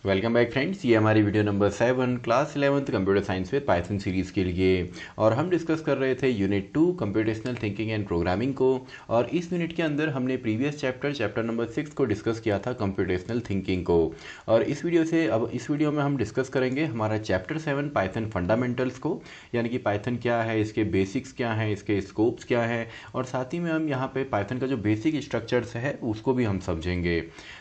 Welcome back friends, ये हमारी video number 7 class 11th computer science with Python series के लिए। और हम डिस्कस कर रहे थे unit 2 computational thinking and programming को। और इस यूनिट के अंदर हमने प्रीवियस चैप्टर नंबर 6 को डिस्कस किया था कंप्यूटेशनल थिंकिंग को। और इस वीडियो में हम डिस्कस करेंगे हमारा चैप्टर 7 पाइथन फंडामेंटल्स को, यानी कि पाइथन क्या है, इसके बेसिक्स क्या हैं, इसके स्कोप्स क्या हैं, और साथ ही में हम यहाँ पे पाइथन का जो बेसिक स्ट्रक्चर्स है उसको भी हम समझेंगे।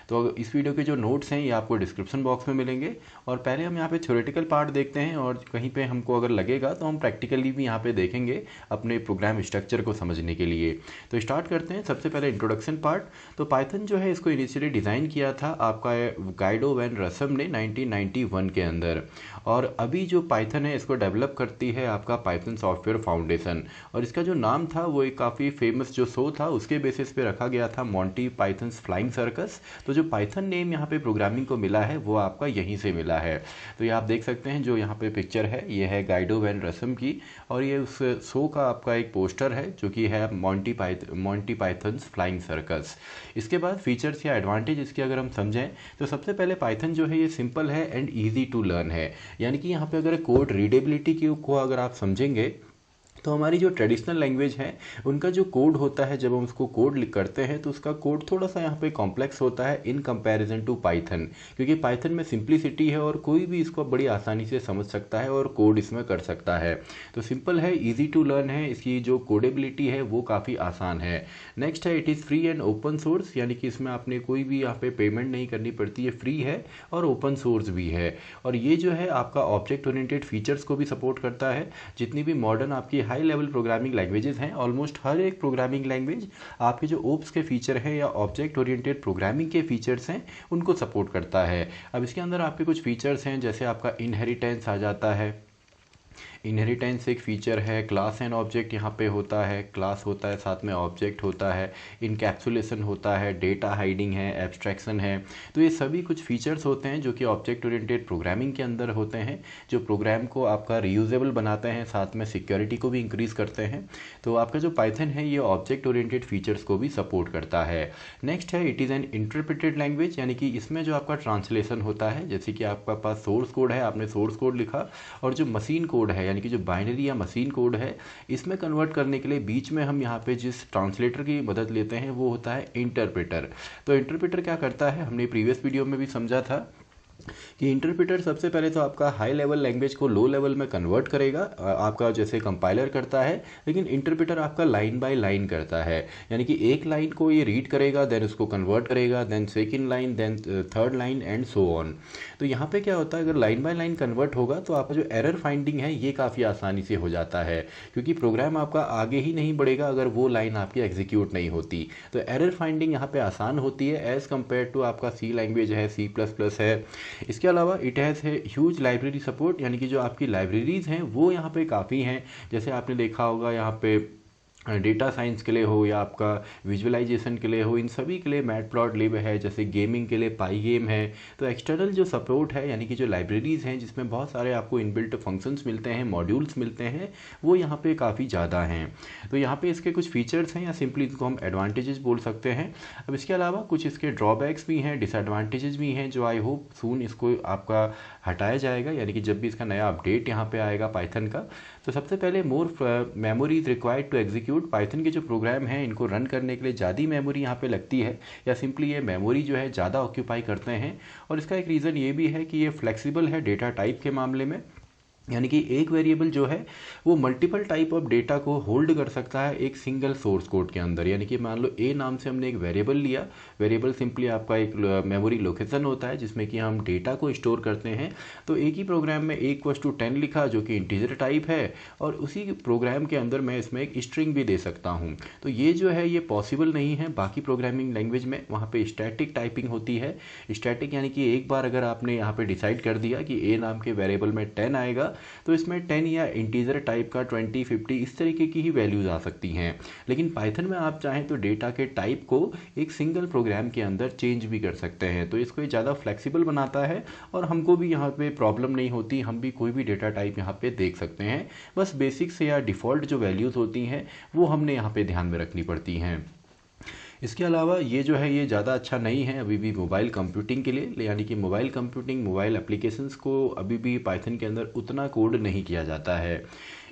तो इस वीडियो के जो नोट्स हैं ये आपको डिस्क्रिप्शन बॉक्स में मिलेंगे। और पहले हम यहाँ पे थ्योरेटिकल पार्ट देखते हैं, और कहीं पे हमको अगर लगेगा तो हम प्रैक्टिकली भी यहाँ पे देखेंगे अपने प्रोग्राम स्ट्रक्चर को समझने के लिए। तो स्टार्ट करते हैं। सबसे पहले इंट्रोडक्शन पार्ट। तो पाइथन जो है इसको इनिशियली डिज़ाइन किया था आपका गाइडो वैन रसम ने 1991 के अंदर। और अभी जो पाइथन है इसको डेवलप करती है आपका पाइथन सॉफ्टवेयर फाउंडेशन। और इसका जो नाम था वो एक काफ़ी फेमस जो शो था उसके बेसिस पे रखा गया था, मॉन्टी पाइथन्स फ्लाइंग सर्कस। तो जो पाइथन नेम यहाँ पे प्रोग्रामिंग को मिला है वो आपका यहीं से मिला है। तो ये आप देख सकते हैं, जो यहाँ पे पिक्चर है ये है गाइडो वैन रसम की, और ये उस शो का आपका एक पोस्टर है जो कि है मॉन्टी पाइथन्स फ्लाइंग सर्कस। इसके बाद फीचर्स या एडवांटेज इसके अगर हम समझें तो सबसे पहले पाइथन जो है ये सिंपल है एंड ईजी टू लर्न है। यानी कि यहाँ पे अगर कोड रीडेबिलिटी को अगर आप समझेंगे तो हमारी जो ट्रेडिशनल लैंग्वेज है उनका जो कोड होता है, जब हम उसको कोड करते हैं तो उसका कोड थोड़ा सा यहाँ पे कॉम्प्लेक्स होता है इन कंपैरिजन टू पाइथन, क्योंकि पाइथन में सिंप्लिसिटी है और कोई भी इसको बड़ी आसानी से समझ सकता है और कोड इसमें कर सकता है। तो सिंपल है, इजी टू लर्न है, इसकी जो कोडेबिलिटी है वो काफ़ी आसान है। नेक्स्ट है it is free and open source, यानी कि इसमें आपने कोई भी यहाँ पे पेमेंट नहीं करनी पड़ती है, फ्री है और ओपन सोर्स भी है। और ये जो है आपका ऑब्जेक्ट ओरिएंटेड फीचर्स को भी सपोर्ट करता है। जितनी भी मॉडर्न आपकी हाई लेवल प्रोग्रामिंग लैंग्वेजेस हैं, ऑलमोस्ट हर एक प्रोग्रामिंग लैंग्वेज आपके जो ओप्स के फीचर है या ऑब्जेक्ट ओरिएंटेड प्रोग्रामिंग के फीचर्स हैं उनको सपोर्ट करता है। अब इसके अंदर आपके कुछ फीचर्स हैं, जैसे आपका इनहेरिटेंस आ जाता है। इनहेरिटेंस एक फ़ीचर है। क्लास एंड ऑब्जेक्ट यहाँ पे होता है, क्लास होता है साथ में ऑब्जेक्ट होता है। इनकैप्सुलेशन होता है, डेटा हाइडिंग है, एब्स्ट्रैक्शन है। तो ये सभी कुछ फीचर्स होते हैं जो कि ऑब्जेक्ट ओरिएंटेड प्रोग्रामिंग के अंदर होते हैं, जो प्रोग्राम को आपका रीयूजेबल बनाते हैं, साथ में सिक्योरिटी को भी इंक्रीज़ करते हैं। तो आपका जो पाइथन है ये ऑब्जेक्ट ओरिएंटेड फीचर्स को भी सपोर्ट करता है। नेक्स्ट है it is an interpreted language, यानी कि इसमें जो आपका ट्रांसलेशन होता है, जैसे कि आपका पास सोर्स कोड है, आपने सोर्स कोड लिखा, और जो मशीन कोड है यानी कि जो बाइनरी या मशीन कोड है इसमें कन्वर्ट करने के लिए बीच में हम यहाँ पे जिस ट्रांसलेटर की मदद लेते हैं वो होता है इंटरप्रेटर। तो इंटरप्रेटर क्या करता है, हमने प्रीवियस वीडियो में भी समझा था कि इंटरप्रेटर सबसे पहले तो आपका हाई लेवल लैंग्वेज को लो लेवल में कन्वर्ट करेगा, आपका जैसे कंपाइलर करता है, लेकिन इंटरप्रेटर आपका लाइन बाय लाइन करता है। यानी कि एक लाइन को ये रीड करेगा, देन उसको कन्वर्ट करेगा, then second line, then third line and so on. तो यहाँ पे क्या होता है, अगर लाइन बाय लाइन कन्वर्ट होगा तो आपका जो एरर फाइंडिंग है ये काफ़ी आसानी से हो जाता है, क्योंकि प्रोग्राम आपका आगे ही नहीं बढ़ेगा अगर वो लाइन आपकी एग्जीक्यूट नहीं होती। तो एरर फाइंडिंग यहाँ पे आसान होती है एज़ कम्पेयर टू आपका सी लैंग्वेज है, C++ है। इसके अलावा इट हैज़ है ह्यूज लाइब्रेरी सपोर्ट, यानी कि जो आपकी लाइब्रेरीज़ हैं वो यहाँ पे काफ़ी हैं। जैसे आपने देखा होगा यहाँ पे डेटा साइंस के लिए हो या आपका विजुअलाइजेशन के लिए हो, इन सभी के लिए मैटप्लॉटलिब है, जैसे गेमिंग के लिए पाईगेम है। तो एक्सटर्नल जो सपोर्ट है, यानी कि जो लाइब्रेरीज़ हैं जिसमें बहुत सारे आपको इनबिल्ट फंक्शंस मिलते हैं, मॉड्यूल्स मिलते हैं, वो यहाँ पे काफ़ी ज़्यादा हैं। तो यहाँ पे इसके कुछ फीचर्स हैं या सिंपली इसको हम एडवांटेजेस बोल सकते हैं। अब इसके अलावा कुछ इसके ड्रॉबैक्स भी हैं, डिसएडवांटेजेस भी हैं, जो आई होप सून इसको आपका हटाया जाएगा, यानी कि जब भी इसका नया अपडेट यहाँ पे आएगा पाइथन का। तो सबसे पहले more memory is required to execute. Python के जो प्रोग्राम हैं इनको रन करने के लिए ज़्यादा मेमोरी यहाँ पे लगती है, या सिंपली ये मेमोरी जो है ज़्यादा ऑक्यूपाई करते हैं। और इसका एक रीज़न ये भी है कि ये फ्लेक्सिबल है डेटा टाइप के मामले में, यानी कि एक वेरिएबल जो है वो मल्टीपल टाइप ऑफ डेटा को होल्ड कर सकता है एक सिंगल सोर्स कोड के अंदर। यानी कि मान लो ए नाम से हमने एक वेरिएबल लिया, वेरिएबल सिंपली आपका एक मेमोरी लोकेशन होता है जिसमें कि हम डेटा को स्टोर करते हैं। तो एक ही प्रोग्राम में A=10 लिखा जो कि इंटीजर टाइप है, और उसी प्रोग्राम के अंदर मैं इसमें एक स्ट्रिंग भी दे सकता हूँ। तो ये जो है ये पॉसिबल नहीं है बाकी प्रोग्रामिंग लैंग्वेज में, वहाँ पर स्टैटिक टाइपिंग होती है। स्टैटिक यानी कि एक बार अगर आपने यहाँ पर डिसाइड कर दिया कि ए नाम के वेरिएबल में 10 आएगा तो इसमें 10 या इंटीजर टाइप का 20, 50 इस तरीके की ही वैल्यूज़ आ सकती हैं। लेकिन पाइथन में आप चाहें तो डेटा के टाइप को एक सिंगल प्रोग्राम के अंदर चेंज भी कर सकते हैं। तो इसको ये ज़्यादा फ्लेक्सिबल बनाता है और हमको भी यहाँ पे प्रॉब्लम नहीं होती, हम भी कोई भी डेटा टाइप यहाँ पे देख सकते हैं। बस बेसिक से या डिफ़ॉल्ट जो वैल्यूज़ होती हैं वो हमने यहाँ पे ध्यान में रखनी पड़ती हैं। इसके अलावा ये जो है ये ज़्यादा अच्छा नहीं है अभी भी मोबाइल कंप्यूटिंग के लिए, यानी कि मोबाइल कंप्यूटिंग मोबाइल एप्लीकेशंस को अभी भी पाइथन के अंदर उतना कोड नहीं किया जाता है।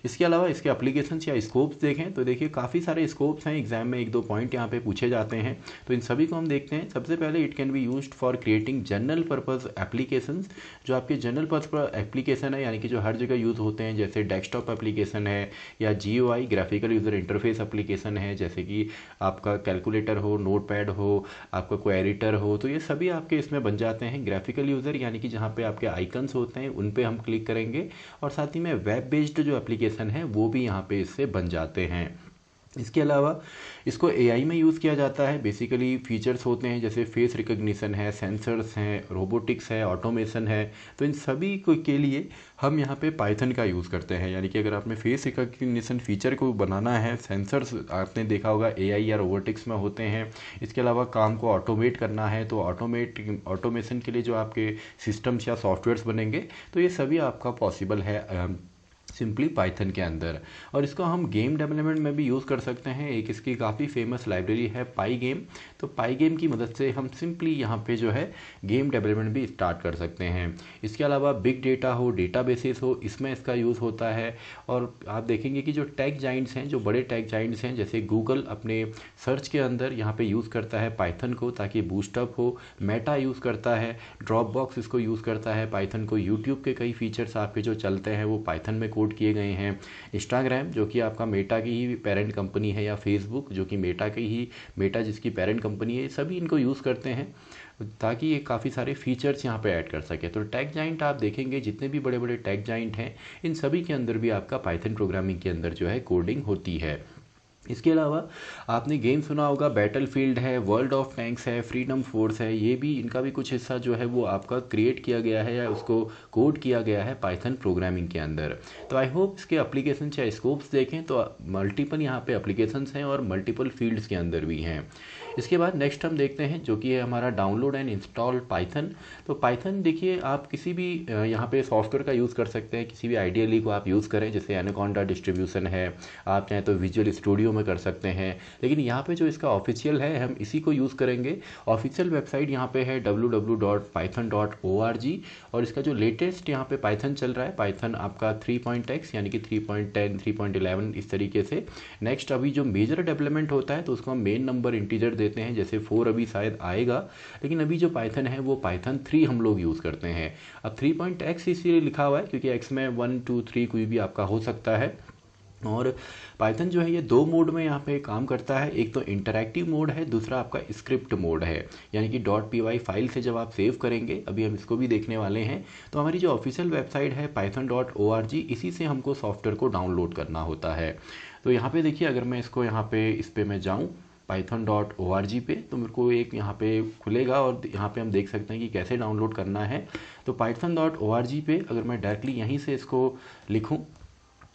इसके अलावा इसके एप्लीकेशंस या स्कोप्स देखें तो देखिए काफ़ी सारे स्कोप्स हैं, एग्जाम में एक दो पॉइंट यहाँ पे पूछे जाते हैं, तो इन सभी को हम देखते हैं। सबसे पहले it can be used for creating general purpose applications. जो आपके जनरल पर्पस एप्लीकेशन है यानी कि जो हर जगह यूज़ होते हैं, जैसे डेस्कटॉप एप्लीकेशन है या GUI graphical user interface application है, जैसे कि आपका कैलकुलेटर हो, नोटपैड हो, आपका कोई एडिटर हो, तो ये सभी आपके इसमें बन जाते हैं। ग्राफिकल यूज़र यानी कि जहाँ पे आपके आइकन्स होते हैं उन पे हम क्लिक करेंगे, और साथ ही में वेब बेस्ड जो एप्लीकेशन है वो भी यहाँ पे इससे बन जाते हैं। इसके अलावा इसको AI में यूज़ किया जाता है। बेसिकली फीचर्स होते हैं जैसे फेस रिकग्निशन है, सेंसर्स हैं, रोबोटिक्स है, ऑटोमेशन है, तो इन सभी को के लिए हम यहाँ पे पाइथन का यूज़ करते हैं। यानी कि अगर आपने फेस रिकग्निशन फीचर को बनाना है, सेंसर्स आपने देखा होगा AI या रोबोटिक्स में होते हैं। इसके अलावा काम को ऑटोमेट करना है तो ऑटोमेशन के लिए जो आपके सिस्टम्स या सॉफ्टवेयर्स बनेंगे, तो ये सभी आपका पॉसिबल है सिंपली पाइथन के अंदर। और इसको हम गेम डेवलपमेंट में भी यूज़ कर सकते हैं। एक इसकी काफ़ी फेमस लाइब्रेरी है पाई गेम, तो पाई गेम की मदद से हम सिंपली यहाँ पे जो है गेम डेवलपमेंट भी स्टार्ट कर सकते हैं। इसके अलावा बिग डेटा हो, डेटाबेसेस हो, इसमें इसका यूज़ होता है। और आप देखेंगे कि जो टेक जाइंट्स हैं, जो बड़े टेक जाइंट्स हैं, जैसे गूगल अपने सर्च के अंदर यहाँ पे यूज़ करता है पाइथन को ताकि बूस्टअप हो, मेटा यूज़ करता है, ड्रॉप बॉक्स इसको यूज़ करता है पाइथन को, यूट्यूब के कई फीचर्स आपके जो चलते हैं वो पाइथन में कोड किए गए हैं। इंस्टाग्राम जो कि आपका मेटा की ही पेरेंट कंपनी है, या फेसबुक जो कि मेटा जिसकी पेरेंट कंपनी है, सभी इनको यूज़ करते हैं ताकि ये काफ़ी सारे फीचर्स यहाँ पे ऐड कर सके। तो टेक जाइंट आप देखेंगे जितने भी बड़े बड़े टेक जाइंट हैं, इन सभी के अंदर भी आपका पाइथन प्रोग्रामिंग के अंदर जो है कोडिंग होती है। इसके अलावा आपने गेम सुना होगा, बैटलफील्ड है, वर्ल्ड ऑफ टैंक्स है, फ्रीडम फोर्स है, ये भी इनका भी कुछ हिस्सा जो है वो आपका क्रिएट किया गया है या उसको कोड किया गया है पाइथन प्रोग्रामिंग के अंदर। तो आई होप इसके एप्लीकेशन या स्कोप्स देखें तो मल्टीपल यहाँ पे एप्लीकेशंस हैं और मल्टीपल फील्ड्स के अंदर भी हैं। इसके बाद नेक्स्ट हम देखते हैं जो कि है हमारा डाउनलोड एंड इंस्टॉल पाइथन। तो पाइथन देखिए आप किसी भी यहाँ पे सॉफ्टवेयर का यूज़ कर सकते हैं, किसी भी आइडियली को आप यूज़ करें, जैसे एनाकोंडा डिस्ट्रीब्यूशन है, आप चाहें तो विजुअल स्टूडियो में कर सकते हैं। लेकिन यहाँ पे जो इसका ऑफिशियल है हम इसी को यूज़ करेंगे। ऑफिशियल वेबसाइट यहाँ पे है www.python.org, और इसका जो लेटेस्ट यहाँ पे पाइथन चल रहा है, पाइथन आपका 3.x यानी कि 3.10 3.11 इस तरीके से। नेक्स्ट अभी जो मेजर डेवलपमेंट होता है तो उसको हम मेन नंबर इंटीजर देते हैं, जैसे 4 अभी शायद आएगा, लेकिन अभी जो पाइथन है वो पाइथन 3 हम लोग यूज़ करते हैं। अब 3.x इसीलिए लिखा हुआ है क्योंकि x में 1 2 3 कोई भी आपका हो सकता है। और पाइथन जो है ये दो मोड में यहाँ पे काम करता है, एक तो इंटरैक्टिव मोड है, दूसरा आपका स्क्रिप्ट मोड है, यानी कि .py फाइल से जब आप सेव करेंगे, अभी हम इसको भी देखने वाले हैं। तो हमारी जो ऑफिशियल वेबसाइट है python.org, इसी से हमको सॉफ्टवेयर को डाउनलोड करना होता है। तो यहाँ पे देखिए अगर मैं इसको यहाँ पे इस पे मैं जाऊँ python.org पे, तो मेरे को एक यहाँ पे खुलेगा और यहाँ पे हम देख सकते हैं कि कैसे डाउनलोड करना है। तो python.org पे अगर मैं डायरेक्टली यहीं से इसको लिखूँ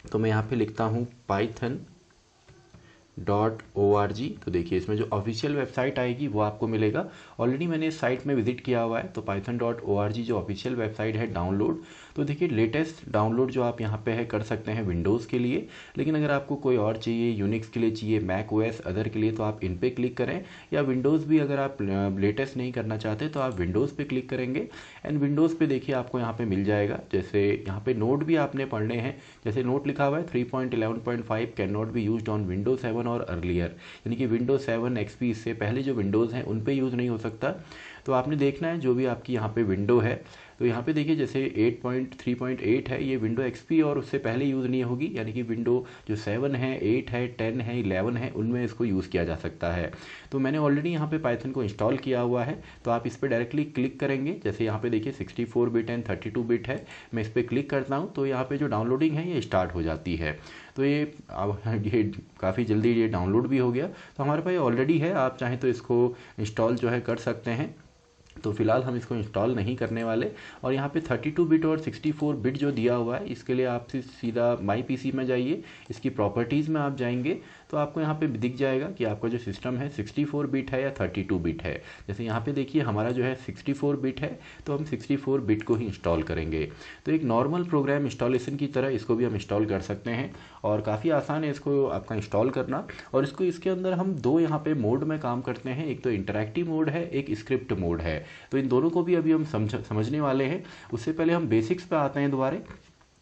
तो मैं यहाँ पे लिखता हूँ python.org, तो देखिए इसमें जो ऑफिशियल वेबसाइट आएगी वो आपको मिलेगा। ऑलरेडी मैंने इस साइट में विजिट किया हुआ है। तो python.org जो ऑफिशियल वेबसाइट है डाउनलोड, तो देखिए लेटेस्ट डाउनलोड जो आप यहाँ पे है कर सकते हैं विंडोज़ के लिए, लेकिन अगर आपको कोई और चाहिए, यूनिक्स के लिए चाहिए, मैक ओएस अदर के लिए, तो आप इन पे क्लिक करें। या विंडोज़ भी अगर आप लेटेस्ट नहीं करना चाहते तो आप विंडोज़ पे क्लिक करेंगे, एंड विंडोज़ पे देखिए आपको यहाँ पे मिल जाएगा। जैसे यहाँ पे नोट भी आपने पढ़ने हैं, जैसे नोट लिखा हुआ है 3.11.5 can not be used on Windows 7 और अर्लियर, यानी कि विंडोज 7 XP इससे पहले जो विंडोज़ हैं उन पे यूज़ नहीं हो सकता। तो आपने देखना है जो भी आपकी यहाँ पे विंडो है, तो यहाँ पे देखिए जैसे 8.3.8 है ये विंडो XP और उससे पहले यूज़ नहीं होगी, यानी कि विंडो जो 7 है, 8 है, 10 है, 11 है, उनमें इसको यूज़ किया जा सकता है। तो मैंने ऑलरेडी यहाँ पे पाइथन को इंस्टॉल किया हुआ है, तो आप इस पर डायरेक्टली क्लिक करेंगे। जैसे यहाँ पे देखिए 64 बिट एंड 32 बिट है, मैं इस पर क्लिक करता हूँ तो यहाँ पे जो डाउनलोडिंग है ये स्टार्ट हो जाती है। तो ये काफ़ी जल्दी ये डाउनलोड भी हो गया। तो हमारे पास ऑलरेडी है, आप चाहें तो इसको इंस्टॉल जो है कर सकते हैं। तो फिलहाल हम इसको इंस्टॉल नहीं करने वाले। और यहाँ पे 32 बिट और 64 बिट जो दिया हुआ है, इसके लिए आप सीधा माई पीसी में जाइए, इसकी प्रॉपर्टीज़ में आप जाएंगे तो तो आपको यहाँ पे दिख जाएगा कि आपका जो सिस्टम है 64 बिट है या 32 बिट है। जैसे यहाँ पे देखिए हमारा जो है 64 बिट है, तो हम 64 बिट को ही इंस्टॉल करेंगे। तो एक नॉर्मल प्रोग्राम इंस्टॉलेशन की तरह इसको भी हम इंस्टॉल कर सकते हैं और काफ़ी आसान है इसको आपका इंस्टॉल करना। और इसको इसके अंदर हम दो यहाँ पे मोड में काम करते हैं, एक तो इंटरैक्टिव मोड है, एक स्क्रिप्ट मोड है। तो इन दोनों को भी अभी हम समझने वाले हैं। उससे पहले हम बेसिक्स पे आते हैं दोबारा।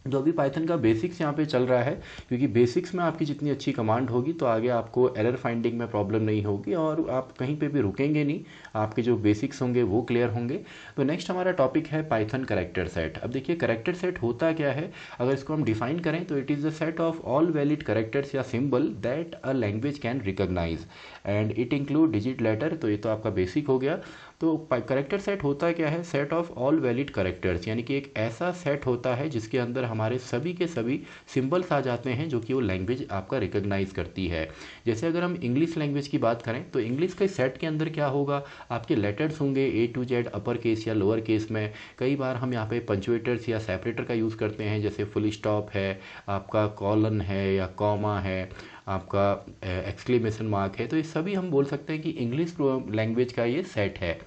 जो अभी पाइथन का बेसिक्स यहाँ पे चल रहा है, क्योंकि बेसिक्स में आपकी जितनी अच्छी कमांड होगी तो आगे आपको एरर फाइंडिंग में प्रॉब्लम नहीं होगी और आप कहीं पे भी रुकेंगे नहीं, आपके जो बेसिक्स होंगे वो क्लियर होंगे। तो नेक्स्ट हमारा टॉपिक है पाइथन कैरेक्टर सेट। अब देखिए कैरेक्टर सेट होता क्या है, अगर इसको हम डिफाइन करें तो it is the set of all valid characters या symbol that a language can recognise and it include digit letter. तो ये तो आपका बेसिक हो गया। तो करेक्टर सेट होता क्या है, set of all valid characters, यानी कि एक ऐसा सेट होता है जिसके अंदर हमारे सभी के सभी सिंबल्स आ जाते हैं जो कि वो लैंग्वेज आपका रिकॉग्नाइज करती है। जैसे अगर हम इंग्लिश लैंग्वेज की बात करें तो इंग्लिश के सेट के अंदर क्या होगा, आपके लेटर्स होंगे A to Z upper case या लोअर केस में। कई बार हम यहाँ पे पंचुएटर्स या सेपरेटर का यूज़ करते हैं, जैसे फुल स्टॉप है, आपका कॉलन है या कॉमा है, आपका एक्सक्लेमेशन मार्क है। तो ये सभी हम बोल सकते हैं कि इंग्लिश लैंग्वेज का ये सेट है।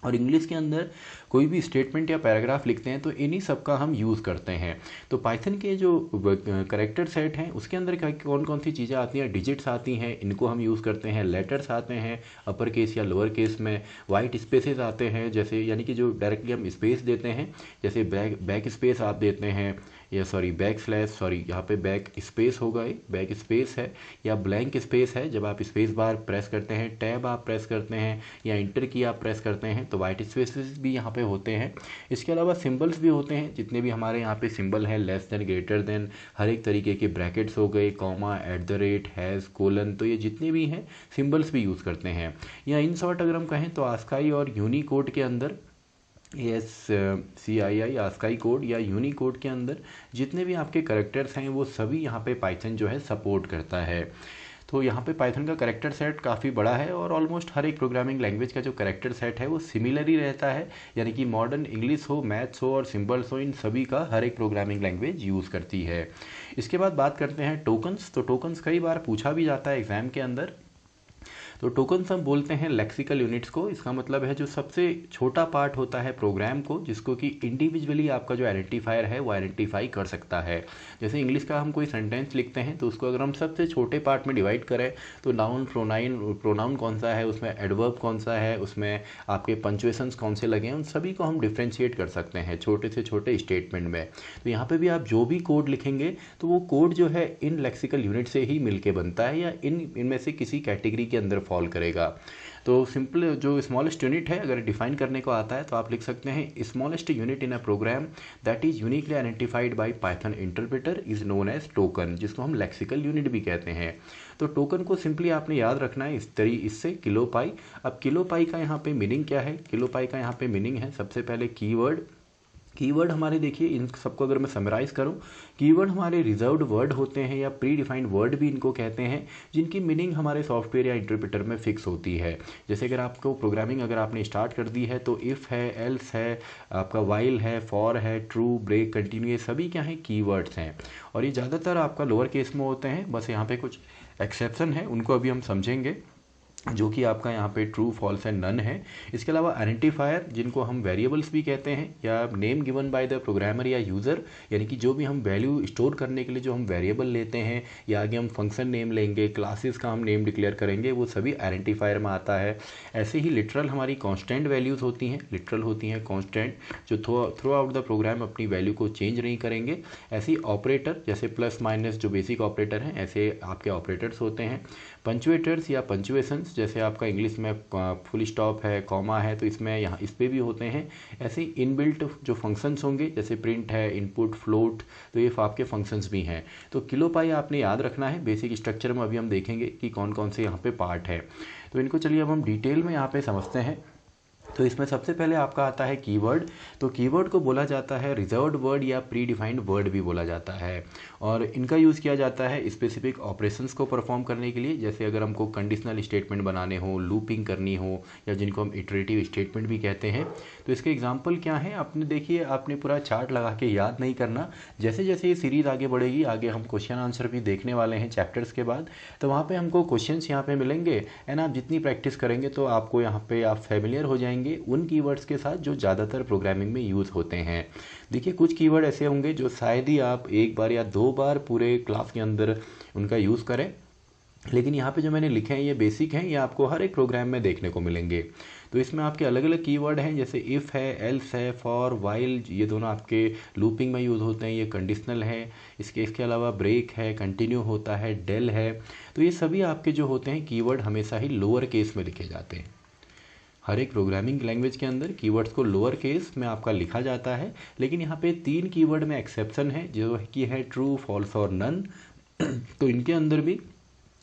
और इंग्लिश के अंदर कोई भी स्टेटमेंट या पैराग्राफ लिखते हैं तो इन्हीं सब का हम यूज़ करते हैं। तो पाइथन के जो करेक्टर सेट हैं उसके अंदर कौन कौन सी चीज़ें आती हैं, डिजिट्स आती हैं, इनको हम यूज़ करते हैं, लेटर्स आते हैं अपर केस या लोअर केस में, वाइट स्पेसेस आते हैं, जैसे यानी कि जो डायरेक्टली हम स्पेस देते हैं, जैसे बैक स्पेस आप देते हैं या बैक स्लैश यहाँ पे बैक स्पेस होगा, बैक स्पेस है या ब्लैंक स्पेस है। जब आप स्पेस बार प्रेस करते हैं, टैब आप प्रेस करते हैं या इंटर की आप प्रेस करते हैं तो वाइट स्पेसेस भी यहाँ पे होते हैं। इसके अलावा सिंबल्स भी होते हैं, जितने भी हमारे यहाँ पे सिंबल हैं, लेस देन, ग्रेटर देन, हर एक तरीके के ब्रैकेट्स हो गए, कॉमा, @ हैज़, कोलन, तो ये जितने भी हैं सिंबल्स भी यूज़ करते हैं। या इन शॉर्ट अगर हम कहें तो आस्काई और यूनिकोड के अंदर ASCII आस्काई कोड या यूनिकोड के अंदर जितने भी आपके करेक्टर्स हैं वो सभी यहाँ पे पाइथन जो है सपोर्ट करता है। तो यहाँ पे पाइथन का करेक्टर सेट काफ़ी बड़ा है और ऑलमोस्ट हर एक प्रोग्रामिंग लैंग्वेज का जो करेक्टर सेट है वो सिमिलर ही रहता है, यानी कि मॉडर्न इंग्लिश हो, मैथ्स हो और सिंबल्स हो, इन सभी का हर एक प्रोग्रामिंग लैंग्वेज यूज़ करती है। इसके बाद बात करते हैं टोकन्स। तो टोकन्स कई बार पूछा भी जाता है एग्जाम के अंदर। तो टोकन्स हम बोलते हैं लेक्सिकल यूनिट्स को। इसका मतलब है जो सबसे छोटा पार्ट होता है प्रोग्राम को, जिसको कि इंडिविजुअली आपका जो आइडेंटिफायर है वो आइडेंटिफाई कर सकता है। जैसे इंग्लिश का हम कोई सेंटेंस लिखते हैं तो उसको अगर हम सबसे छोटे पार्ट में डिवाइड करें तो नाउन, प्रोनाउन कौन सा है, उसमें एडवर्ब कौन सा है, उसमें आपके पंचुएशंस कौन से लगे हैं, उन सभी को हम डिफ्रेंशिएट कर सकते हैं छोटे से छोटे स्टेटमेंट में। तो यहाँ पे भी आप जो भी कोड लिखेंगे तो वो कोड जो है इन लेक्सिकल यूनिट से ही मिलके बनता है या इनमें से किसी कैटेगरी के अंदर फॉल करेगा। तो सिंपल जो स्मॉलेस्ट यूनिट है अगर डिफाइन करने को आता है तो आप लिख सकते हैं smallest unit in a program that is uniquely identified by Python interpreter is known as token, जिसको हम लेक्सिकल यूनिट भी कहते हैं। तो टोकन को सिंपली आपने याद रखना है इससे किलो पाई। अब किलो पाई का यहाँ पे मीनिंग क्या है, किलो पाई का यहाँ पे मीनिंग है सबसे पहले कीवर्ड हमारे, देखिए इन सबको अगर मैं समराइज़ करूं, कीवर्ड हमारे रिजर्व्ड वर्ड होते हैं या प्री डिफाइंड वर्ड भी इनको कहते हैं, जिनकी मीनिंग हमारे सॉफ्टवेयर या इंटरप्रेटर में फिक्स होती है। जैसे अगर आपको प्रोग्रामिंग अगर आपने स्टार्ट कर दी है तो इफ़ है, एल्स है, आपका वाइल है, फॉर है, ट्रू, ब्रेक, कंटिन्यू, ये सभी क्या हैं, कीवर्ड्स हैं। और ये ज़्यादातर आपका लोअर केस में होते हैं, बस यहाँ पे कुछ एक्सेप्शन है, उनको अभी हम समझेंगे, जो कि आपका यहाँ पे ट्रू, फॉल्स एंड नन है। इसके अलावा आइडेंटिफायर, जिनको हम वेरिएबल्स भी कहते हैं या name given by the programmer या यूज़र, यानी कि जो भी हम वैल्यू स्टोर करने के लिए जो हम वेरिएबल लेते हैं या आगे हम फंक्शन नेम लेंगे, क्लासेस का हम नेम डिक्लेयर करेंगे, वो सभी आइडेंटिफायर में आता है। ऐसे ही लिटरल हमारी कांस्टेंट वैल्यूज़ होती हैं, लिटरल होती हैं कांस्टेंट, जो थ्रू आउट द प्रोग्राम अपनी वैल्यू को चेंज नहीं करेंगे। ऐसे ही ऑपरेटर, जैसे प्लस माइनस जो बेसिक ऑपरेटर हैं, ऐसे आपके ऑपरेटर्स होते हैं। पंचुएटर्स या पंचुएशंस, जैसे आपका इंग्लिश में फुल स्टॉप है, कॉमा है, तो इसमें यहाँ इस पे भी होते हैं। ऐसे ही इनबिल्ट जो फंक्शंस होंगे, जैसे प्रिंट है, इनपुट, फ्लोट, तो ये आपके फंक्शंस भी हैं। तो किलो पाई आपने याद रखना है, बेसिक स्ट्रक्चर में अभी हम देखेंगे कि कौन कौन से यहाँ पे पार्ट है। तो इनको चलिए अब हम डिटेल में यहाँ पे समझते हैं। तो इसमें सबसे पहले आपका आता है कीवर्ड। तो कीवर्ड को बोला जाता है रिजर्व्ड वर्ड या प्री डिफाइंड वर्ड भी बोला जाता है, और इनका यूज़ किया जाता है स्पेसिफिक ऑपरेशंस को परफॉर्म करने के लिए। जैसे अगर हमको कंडीशनल स्टेटमेंट बनाने हो, लूपिंग करनी हो, या जिनको हम इटरेटिव स्टेटमेंट भी कहते हैं। तो इसके एग्जाम्पल क्या हैं, आपने देखिए, आपने पूरा चार्ट लगा के याद नहीं करना। जैसे जैसे ये सीरीज़ आगे बढ़ेगी, आगे हम क्वेश्चन आंसर भी देखने वाले हैं चैप्टर्स के बाद, तो वहाँ पे हमको क्वेश्चंस यहाँ पे मिलेंगे, एंड आप जितनी प्रैक्टिस करेंगे तो आपको यहाँ पे आप फेमिलियर हो जाएंगे उन कीवर्ड्स के साथ जो ज़्यादातर प्रोग्रामिंग में यूज़ होते हैं। देखिए, कुछ कीवर्ड ऐसे होंगे जो शायद ही आप एक बार या दो बार पूरे क्लास के अंदर उनका यूज़ करें, लेकिन यहाँ पे जो मैंने लिखे हैं ये बेसिक हैं, ये आपको हर एक प्रोग्राम में देखने को मिलेंगे। तो इसमें आपके अलग अलग कीवर्ड हैं, जैसे इफ़ है, एल्स है, फॉर, वाइल, ये दोनों आपके लूपिंग में यूज़ होते हैं, ये कंडीशनल है। इसके अलावा ब्रेक है, कंटिन्यू होता है, डेल है। तो ये सभी आपके जो होते हैं कीवर्ड हमेशा ही लोअर केस में लिखे जाते हैं। हर एक प्रोग्रामिंग लैंग्वेज के अंदर कीवर्ड्स को लोअर केस में आपका लिखा जाता है, लेकिन यहाँ पे 3 कीवर्ड में एक्सेप्शन है, जो कि है ट्रू, फॉल्स और नन। तो इनके अंदर भी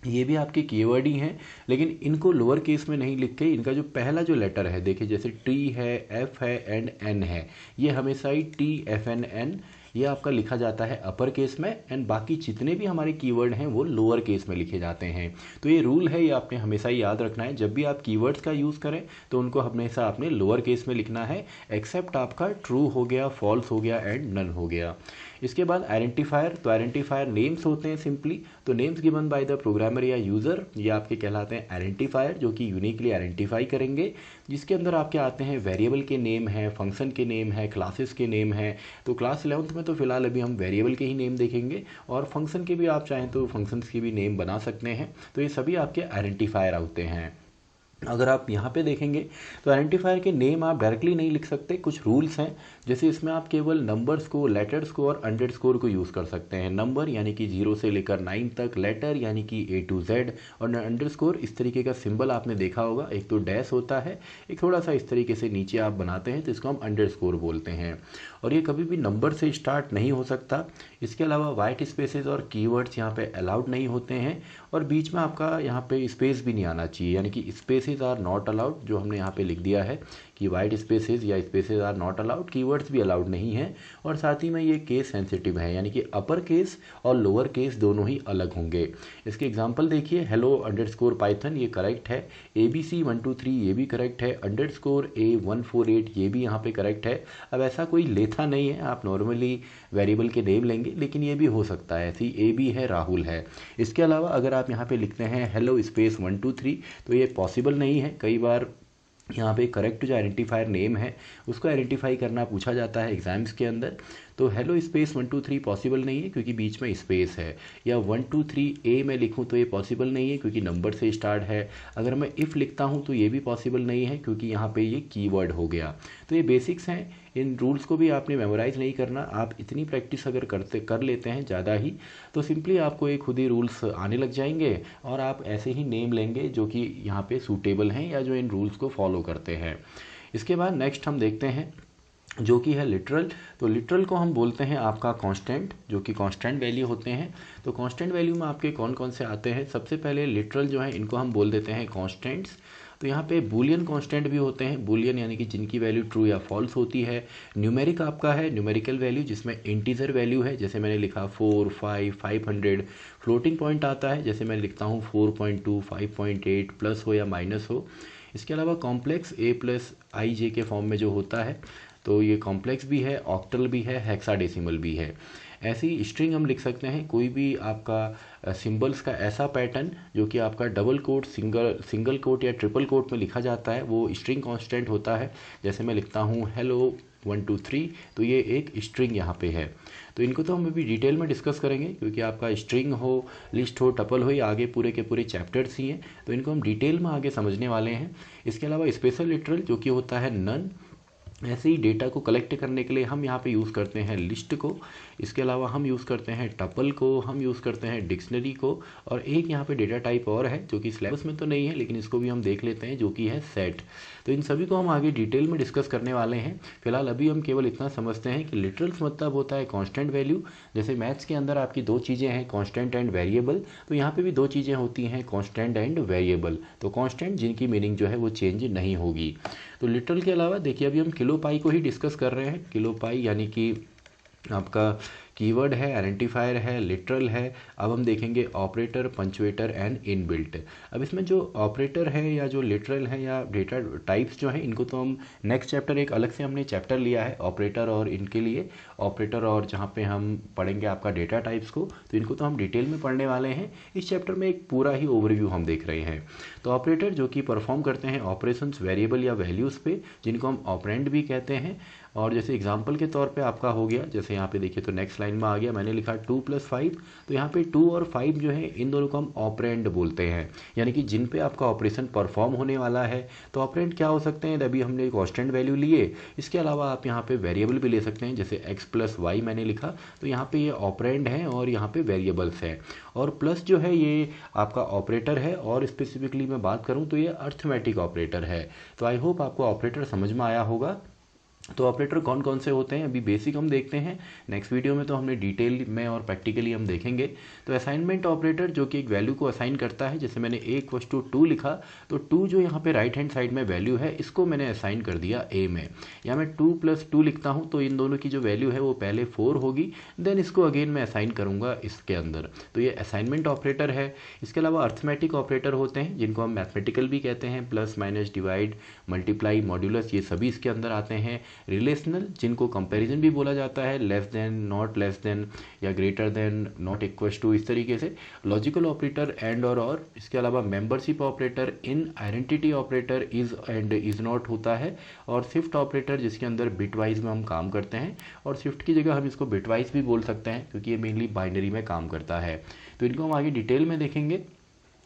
ये भी आपके कीवर्ड ही हैं, लेकिन इनको लोअर केस में नहीं लिख के इनका जो पहला जो लेटर है, देखिए जैसे टी है, एफ है एंड एन है, ये हमेशा ही टी, एफ, एन, एन ये आपका लिखा जाता है अपर केस में, एंड बाकी जितने भी हमारे कीवर्ड हैं वो लोअर केस में लिखे जाते हैं। तो ये रूल है, ये आपने हमेशा ही याद रखना है। जब भी आप कीवर्ड्स का यूज़ करें तो उनको हमेशा आपने लोअर केस में लिखना है, एक्सेप्ट आपका ट्रू हो गया, फॉल्स हो गया एंड नन हो गया। इसके बाद आइडेंटिफायर। तो आइडेंटिफायर नेम्स होते हैं सिंपली, तो names given by the programmer या यूज़र, ये आपके कहलाते हैं आइडेंटिफायर, जो कि यूनिकली आइडेंटिफाई करेंगे। जिसके अंदर आपके आते हैं वेरिएबल के नेम है, फंक्शन के नेम है, क्लासेस के नेम है। तो क्लास 11th में तो फिलहाल अभी हम वेरिएबल के ही नेम देखेंगे, और फंक्शन के भी आप चाहें तो फंक्शंस के भी नेम बना सकते हैं। तो ये सभी आपके आइडेंटिफायर होते हैं। अगर आप यहाँ पे देखेंगे तो आइडेंटिफायर के नेम आप डायरेक्टली नहीं लिख सकते, कुछ रूल्स हैं। जैसे इसमें आप केवल नंबर्स को, लेटर्स को और अंडरस्कोर को यूज़ कर सकते हैं। नंबर यानी कि 0 से लेकर 9 तक, लेटर यानी कि A to Z, और अंडरस्कोर इस तरीके का सिंबल आपने देखा होगा, एक तो डैश होता है, एक थोड़ा सा इस तरीके से नीचे आप बनाते हैं, तो इसको हम अंडरस्कोर बोलते हैं। और ये कभी भी नंबर से स्टार्ट नहीं हो सकता। इसके अलावा वाइट स्पेसेस और कीवर्ड्स यहाँ पे अलाउड नहीं होते हैं, और बीच में आपका यहाँ पे स्पेस भी नहीं आना चाहिए, यानी कि स्पेसेस आर नॉट अलाउड, जो हमने यहाँ पे लिख दिया है कि वाइट स्पेसेस या spaces are not allowed, keywords भी अलाउड नहीं है। और साथ ही में ये केस सेंसिटिव है, यानी कि अपर केस और लोअर केस दोनों ही अलग होंगे। इसके एग्जांपल देखिए, हेलो अंडरस्कोर पाइथन, ये करेक्ट है। ABC 123 ये भी करेक्ट है। अंडरस्कोर A148 ये भी यहाँ पे करेक्ट है। अब ऐसा कोई लेथा नहीं है, आप नॉर्मली वेरिएबल के नेम लेंगे, लेकिन ये भी हो सकता है, ऐसी AB है, राहुल है। इसके अलावा अगर आप यहाँ पे लिखते हैं हेलो स्पेस 123 तो ये पॉसिबल नहीं है। कई बार यहाँ पे करेक्ट जो आइडेंटिफायर नेम है उसको आइडेंटिफाई करना पूछा जाता है एग्जाम्स के अंदर, तो हेलो स्पेस 123 पॉसिबल नहीं है क्योंकि बीच में स्पेस है। या 123A मैं लिखूँ तो ये पॉसिबल नहीं है क्योंकि नंबर से स्टार्ट है। अगर मैं इफ़ लिखता हूँ तो ये भी पॉसिबल नहीं है क्योंकि यहाँ पे ये कीवर्ड हो गया। तो ये बेसिक्स हैं, इन रूल्स को भी आपने मेमोराइज नहीं करना। आप इतनी प्रैक्टिस अगर कर लेते हैं ज़्यादा ही, तो सिंपली आपको एक खुद ही रूल्स आने लग जाएंगे, और आप ऐसे ही नेम लेंगे जो कि यहाँ पे सूटेबल हैं या जो इन रूल्स को फॉलो करते हैं। इसके बाद नेक्स्ट हम देखते हैं जो कि है लिटरल। तो लिटरल को हम बोलते हैं आपका कांस्टेंट, जो कि कांस्टेंट वैल्यू होते हैं। तो कांस्टेंट वैल्यू में आपके कौन कौन से आते हैं, सबसे पहले लिटरल जो है इनको हम बोल देते हैं कांस्टेंट्स। तो यहाँ पे बूलियन कांस्टेंट भी होते हैं, बूलियन यानी कि जिनकी वैल्यू ट्रू या फॉल्स होती है। न्यूमेरिक आपका है न्यूमेरिकल वैल्यू जिसमें इंटीजर वैल्यू है, जैसे मैंने लिखा 4, 5, 500। फ्लोटिंग पॉइंट आता है, जैसे मैं लिखता हूँ 4.2, 5.8, प्लस हो या माइनस हो। इसके अलावा कॉम्प्लेक्स A+IJ के फॉर्म में जो होता है, तो ये कॉम्प्लेक्स भी है, ऑक्टल भी है, हेक्साडेसिमल भी है। ऐसी स्ट्रिंग हम लिख सकते हैं, कोई भी आपका सिंबल्स का ऐसा पैटर्न जो कि आपका डबल कोट, सिंगल कोट या ट्रिपल कोट में लिखा जाता है, वो स्ट्रिंग कांस्टेंट होता है। जैसे मैं लिखता हूँ हेलो 1 2 3, तो ये एक स्ट्रिंग यहाँ पे है। तो इनको तो हम अभी डिटेल में डिस्कस करेंगे क्योंकि आपका स्ट्रिंग हो, लिस्ट हो, टपल हो, ये आगे पूरे के पूरे चैप्टर्स ही हैं, तो इनको हम डिटेल में आगे समझने वाले हैं। इसके अलावा स्पेशल लिटरल जो कि होता है नन, ऐसे ही डेटा को कलेक्ट करने के लिए हम यहाँ पे यूज़ करते हैं लिस्ट को। इसके अलावा हम यूज़ करते हैं टपल को, हम यूज़ करते हैं डिक्शनरी को, और एक यहाँ पे डेटा टाइप और है जो कि सिलेबस में तो नहीं है लेकिन इसको भी हम देख लेते हैं, जो कि है सेट। तो इन सभी को हम आगे डिटेल में डिस्कस करने वाले हैं। फिलहाल अभी हम केवल इतना समझते हैं कि लिटरल्स मतलब होता है कॉन्स्टेंट वैल्यू। जैसे मैथ्स के अंदर आपकी दो चीज़ें हैं, कॉन्स्टेंट एंड वेरिएबल, तो यहाँ पे भी दो चीज़ें होती हैं, कॉन्स्टेंट एंड वेरिएबल। तो कॉन्स्टेंट जिनकी मीनिंग जो है वो चेंज नहीं होगी। तो लिटरल के अलावा देखिए अभी हम किलो पाई को ही डिस्कस कर रहे हैं। किलो पाई यानी कि आपका कीवर्ड है, आइडेंटिफायर है, लिटरल है। अब हम देखेंगे ऑपरेटर, पंचुएटर एंड इनबिल्ट। अब इसमें जो ऑपरेटर है या जो लिटरल है या डेटा टाइप्स जो हैं, इनको तो हम नेक्स्ट चैप्टर एक अलग से हमने चैप्टर लिया है ऑपरेटर और इनके लिए, ऑपरेटर और जहाँ पे हम पढ़ेंगे आपका डेटा टाइप्स को, तो इनको तो हम डिटेल में पढ़ने वाले हैं। इस चैप्टर में एक पूरा ही ओवरव्यू हम देख रहे हैं। तो ऑपरेटर जो कि परफॉर्म करते हैं ऑपरेशंस वेरिएबल या वैल्यूज़ पे, जिनको हम ऑपरेंड भी कहते हैं। और जैसे एग्जांपल के तौर पे आपका हो गया, जैसे यहाँ पे देखिए तो नेक्स्ट लाइन में आ गया, मैंने लिखा 2 + 5, तो यहाँ पे 2 और 5 जो है इन दोनों को हम ऑपरेंड बोलते हैं, यानी कि जिन पे आपका ऑपरेशन परफॉर्म होने वाला है। तो ऑपरेंड क्या हो सकते हैं, अभी हमने कॉन्स्टेंट वैल्यू लिए, इसके अलावा आप यहाँ पे वेरिएबल भी ले सकते हैं। जैसे x + y मैंने लिखा, तो यहाँ पे ये ऑपरेंड है और यहाँ पे वेरिएबल्स है। और प्लस जो है ये आपका ऑपरेटर है, और स्पेसिफिकली मैं बात करूँ तो ये अर्थमेटिक ऑपरेटर है। तो आई होप आपको ऑपरेटर समझ में आया होगा। तो ऑपरेटर कौन कौन से होते हैं अभी बेसिक हम देखते हैं, नेक्स्ट वीडियो में तो हमने डिटेल में और प्रैक्टिकली हम देखेंगे। तो असाइनमेंट ऑपरेटर जो कि एक वैल्यू को असाइन करता है, जैसे मैंने a = 2 लिखा, तो 2 जो यहाँ पे राइट हैंड साइड में वैल्यू है, इसको मैंने असाइन कर दिया a में। या मैं 2 + 2 लिखता हूँ, तो इन दोनों की जो वैल्यू है वो पहले 4 होगी, देन इसको अगेन मैं असाइन करूँगा इसके अंदर। तो ये असाइनमेंट ऑपरेटर है। इसके अलावा अर्थमेटिक ऑपरेटर होते हैं, जिनको हम मैथमेटिकल भी कहते हैं, plus, minus, divide, multiply, modulus, ये सभी इसके अंदर आते हैं। रिलेशनल, जिनको कंपैरिजन भी बोला जाता है, less than, not less than, या greater than, not equals to, इस तरीके से। लॉजिकल ऑपरेटर, एंड और इसके अलावा membership operator, in, identity operator, is and is not होता है। और शिफ्ट ऑपरेटर, जिसके अंदर बिट वाइज में हम काम करते हैं, और शिफ्ट की जगह हम इसको बिट वाइज भी बोल सकते हैं क्योंकि ये मेनली बाइनरी में काम करता है। तो इनको हम आगे डिटेल में देखेंगे।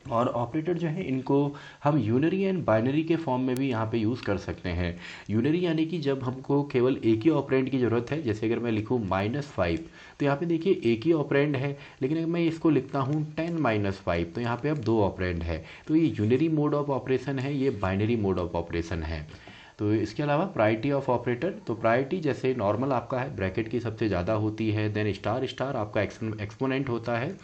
और ऑपरेटर जो है इनको हम यूनरी एंड बाइनरी के फॉर्म में भी यहाँ पे यूज़ कर सकते हैं। यूनरी यानी कि जब हमको केवल एक ही ऑपरेंड की ज़रूरत है, जैसे अगर मैं लिखूँ -5, तो यहाँ पे देखिए एक ही ऑपरेंड है, लेकिन अगर मैं इसको लिखता हूँ 10 - 5, तो यहाँ पे अब 2 ऑपरेंड है। तो ये यूनरी मोड ऑफ ऑपरेशन है, ये बाइनरी मोड ऑफ ऑपरेशन है। तो इसके अलावा प्रायोरिटी ऑफ ऑपरेटर, तो प्रायोरिटी जैसे नॉर्मल आपका है, ब्रैकेट की सबसे ज़्यादा होती है, देन स्टार स्टार आपका एक्सपोनेंट होता है।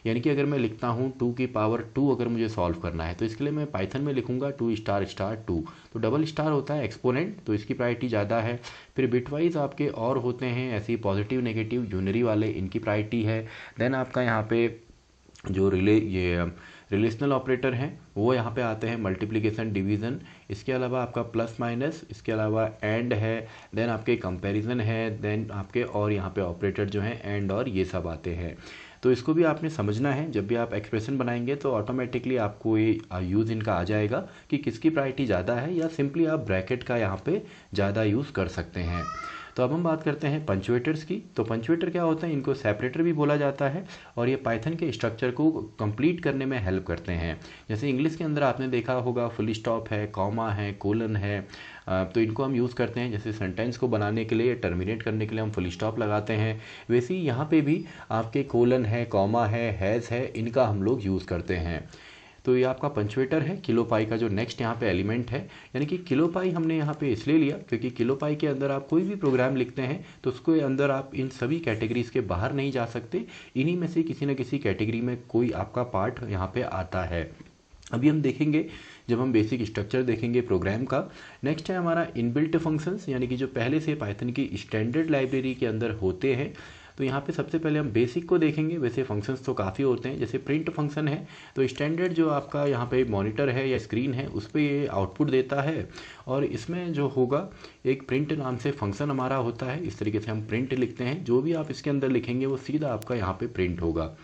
यानी कि अगर मैं लिखता हूँ 2 की पावर 2 अगर मुझे सॉल्व करना है, तो इसके लिए मैं पाइथन में लिखूंगा 2 * 2, तो डबल स्टार होता है एक्सपोनेंट, तो इसकी प्रायोरिटी ज़्यादा है। फिर बिटवाइज आपके और होते हैं ऐसे ही, पॉजिटिव, नेगेटिव, यूनरी वाले, इनकी प्रायोरिटी है। देन आपका यहाँ पे जो रिलेशनल ऑपरेटर हैं वो यहाँ पे आते हैं, मल्टीप्लिकेशन, डिवीज़न, इसके अलावा आपका प्लस माइनस, इसके अलावा एंड है, देन आपके कंपैरिजन है, देन आपके और यहाँ पे ऑपरेटर जो हैं एंड और, ये सब आते हैं। तो इसको भी आपने समझना है, जब भी आप एक्सप्रेशन बनाएंगे तो ऑटोमेटिकली आपको ये यूज़ इनका आ जाएगा कि किसकी प्रायोरिटी ज़्यादा है, या सिंपली आप ब्रैकेट का यहाँ पे ज़्यादा यूज़ कर सकते हैं। तो अब हम बात करते हैं पंचुएटर्स की। तो पंचुएटर क्या होते हैं, इनको सेपरेटर भी बोला जाता है, और ये पाइथन के स्ट्रक्चर को कंप्लीट करने में हेल्प करते हैं। जैसे इंग्लिश के अंदर आपने देखा होगा फुल स्टॉप है, कॉमा है, कोलन है, तो इनको हम यूज़ करते हैं। जैसे सेंटेंस को बनाने के लिए, टर्मिनेट करने के लिए हम फुल स्टॉप लगाते हैं, वैसे ही यहाँ पे भी आपके कोलन है, कॉमा है, हैज़ है, इनका हम लोग यूज़ करते हैं। तो ये आपका पंचुएटर है किलो पाई का जो नेक्स्ट यहाँ पे एलिमेंट है। यानी कि किलो पाई हमने यहाँ पे इसलिए लिया क्योंकि किलो पाई के अंदर आप कोई भी प्रोग्राम लिखते हैं तो उसके अंदर आप इन सभी कैटेगरीज के बाहर नहीं जा सकते, इन्हीं में से किसी न किसी कैटेगरी में कोई आपका पार्ट यहाँ पे आता है। अभी हम देखेंगे जब हम बेसिक स्ट्रक्चर देखेंगे प्रोग्राम का। नेक्स्ट है हमारा इनबिल्ट फंक्शंस, यानी कि जो पहले से पाइथन की स्टैंडर्ड लाइब्रेरी के अंदर होते हैं। तो यहाँ पे सबसे पहले हम बेसिक को देखेंगे, वैसे फंक्शंस तो काफ़ी होते हैं। जैसे प्रिंट फंक्शन है, तो स्टैंडर्ड जो आपका यहाँ पे मॉनिटर है या स्क्रीन है उस पर ये आउटपुट देता है, और इसमें जो होगा एक प्रिंट नाम से फंक्शन हमारा होता है। इस तरीके से हम प्रिंट लिखते हैं, जो भी आप इसके अंदर लिखेंगे वो सीधा आपका यहाँ पे प्रिंट होगा।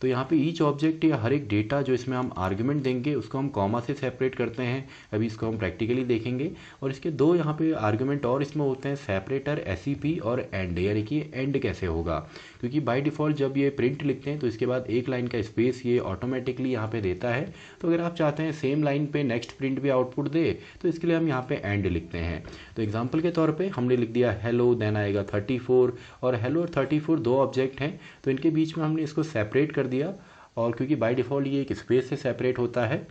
तो यहाँ पे ईच ऑब्जेक्ट या हर एक डेटा जो इसमें हम आर्ग्यूमेंट देंगे उसको हम कॉमा से सेपरेट करते हैं। अभी इसको हम प्रैक्टिकली देखेंगे। और इसके दो यहाँ पे आर्ग्यूमेंट और इसमें होते हैं, सेपरेटर, एसईपी और एंड, यानी कि एंड कैसे होगा, क्योंकि बाय डिफ़ॉल्ट जब ये प्रिंट लिखते हैं तो इसके बाद एक लाइन का स्पेस ये ऑटोमेटिकली यहाँ पे देता है। तो अगर आप चाहते हैं सेम लाइन पे नेक्स्ट प्रिंट भी आउटपुट दे तो इसके लिए हम यहाँ पे एंड लिखते हैं। तो एग्जांपल के तौर पे हमने लिख दिया हेलो, देन आएगा 34, और हेलो और 34 दो ऑब्जेक्ट हैं तो इनके बीच में हमने इसको सेपरेट कर दिया। और क्योंकि बाय डिफ़ॉल्ट ये एक स्पेस से सेपरेट होता है,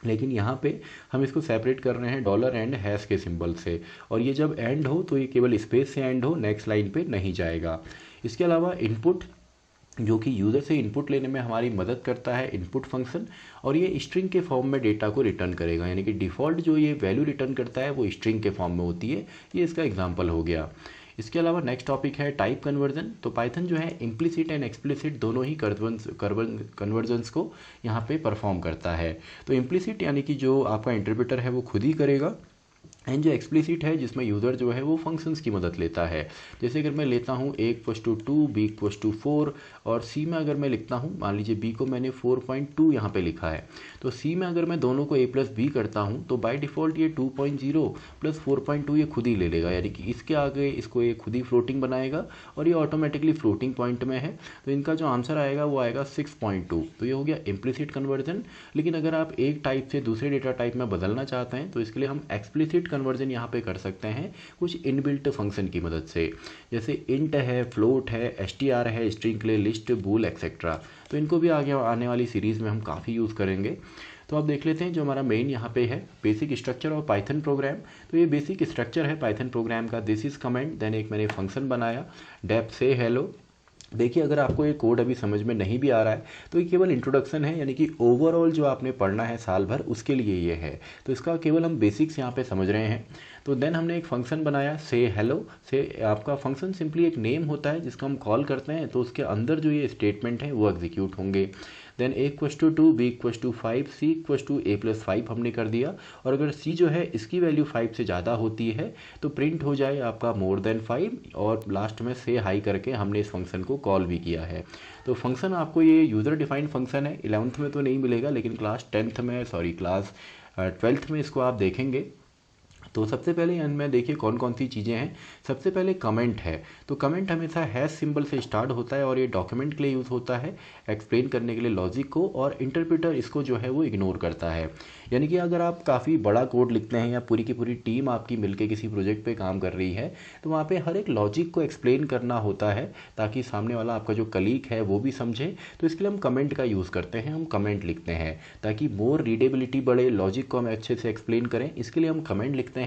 लेकिन यहाँ पे हम इसको सेपरेट कर रहे हैं डॉलर एंड हैश के सिंबल से, और ये जब एंड हो तो ये केवल स्पेस से एंड हो, नेक्स्ट लाइन पे नहीं जाएगा। इसके अलावा इनपुट, जो कि यूज़र से इनपुट लेने में हमारी मदद करता है, इनपुट फंक्शन, और ये स्ट्रिंग के फॉर्म में डेटा को रिटर्न करेगा, यानी कि डिफ़ॉल्ट जो ये वैल्यू रिटर्न करता है वो स्ट्रिंग के फॉर्म में होती है। ये इसका एग्जांपल हो गया। इसके अलावा नेक्स्ट टॉपिक है टाइप कन्वर्जन। तो पाइथन जो है इम्प्लिसिट एंड एक्सप्लिसिट दोनों ही कन्वर्जन्स को यहाँ पे परफॉर्म करता है। तो इम्प्लिसिट यानी कि जो आपका इंटरप्रेटर है वो खुद ही करेगा, एंड जो एक्सप्लिसिट है जिसमें यूज़र जो है वो फंक्शंस की मदद लेता है। जैसे अगर मैं लेता हूँ a = 2, b = 4, और c में अगर मैं लिखता हूँ, मान लीजिए b को मैंने 4.2 यहाँ पे लिखा है, तो c में अगर मैं दोनों को a + b करता हूँ तो बाय डिफ़ॉल्ट ये 2.0 + 4.2 ये खुद ही ले लेगा, यानी कि इसके आगे इसको ये खुद ही फ्लोटिंग बनाएगा और ये ऑटोमेटिकली फ्लोटिंग पॉइंट में है। तो इनका जो आंसर आएगा वो आएगा 6.2। तो ये हो गया इम्प्लिसिट कन्वर्जन। लेकिन अगर आप एक टाइप से दूसरे डेटा टाइप में बदलना चाहते हैं तो इसके लिए हम एक्सप्लिसिट कन्वर्जन यहाँ पे कर सकते हैं कुछ इनबिल्ट फंक्शन की मदद से, जैसे इंट है, फ्लोट है, str है, स्ट्रिंग के लिए लिस्ट, बूल, एक्सेट्रा। तो इनको भी आगे आने वाली सीरीज़ में हम काफ़ी यूज़ करेंगे। तो अब देख लेते हैं जो हमारा मेन यहाँ पे है basic structure of Python programme. तो ये बेसिक स्ट्रक्चर है पाइथन प्रोग्राम का। दिस इज़ कमेंट, देन एक मैंने फंक्शन बनाया डेप से हेलो। देखिए अगर आपको ये कोड अभी समझ में नहीं भी आ रहा है तो ये केवल इंट्रोडक्शन है, यानी कि ओवरऑल जो आपने पढ़ना है साल भर उसके लिए ये है। तो इसका केवल हम बेसिक्स यहाँ पे समझ रहे हैं। तो देन हमने एक फंक्शन बनाया से हेलो। से आपका फंक्शन सिंपली एक नेम होता है जिसका हम कॉल करते हैं, तो उसके अंदर जो ये स्टेटमेंट है वो एग्जीक्यूट होंगे। Then a = 2, b = 5, c = a + 5 हमने कर दिया, और अगर c जो है इसकी वैल्यू 5 से ज़्यादा होती है तो प्रिंट हो जाए आपका मोर देन 5, और लास्ट में से हाई करके हमने इस फंक्शन को कॉल भी किया है। तो फंक्शन आपको ये यूज़र डिफाइंड फंक्शन है, 11th में तो नहीं मिलेगा लेकिन क्लास 12th में इसको आप देखेंगे। तो सबसे पहले इनमें देखिए कौन कौन सी चीज़ें हैं। सबसे पहले कमेंट है। तो कमेंट हमेशा हैश सिंबल से स्टार्ट होता है और ये डॉक्यूमेंट के लिए यूज़ होता है, एक्सप्लेन करने के लिए लॉजिक को, और इंटरप्रेटर इसको जो है वो इग्नोर करता है। यानी कि अगर आप काफ़ी बड़ा कोड लिखते हैं या पूरी की पूरी टीम आपकी मिलके किसी प्रोजेक्ट पे काम कर रही है तो वहाँ पे हर एक लॉजिक को एक्सप्लेन करना होता है ताकि सामने वाला आपका जो कलीग है वो भी समझे। तो इसके लिए हम कमेंट का यूज़ करते हैं, हम कमेंट लिखते हैं ताकि मोर रीडेबिलिटी बढ़े, लॉजिक को हम अच्छे से एक्सप्लेन करें, इसके लिए हम कमेंट लिखते हैं।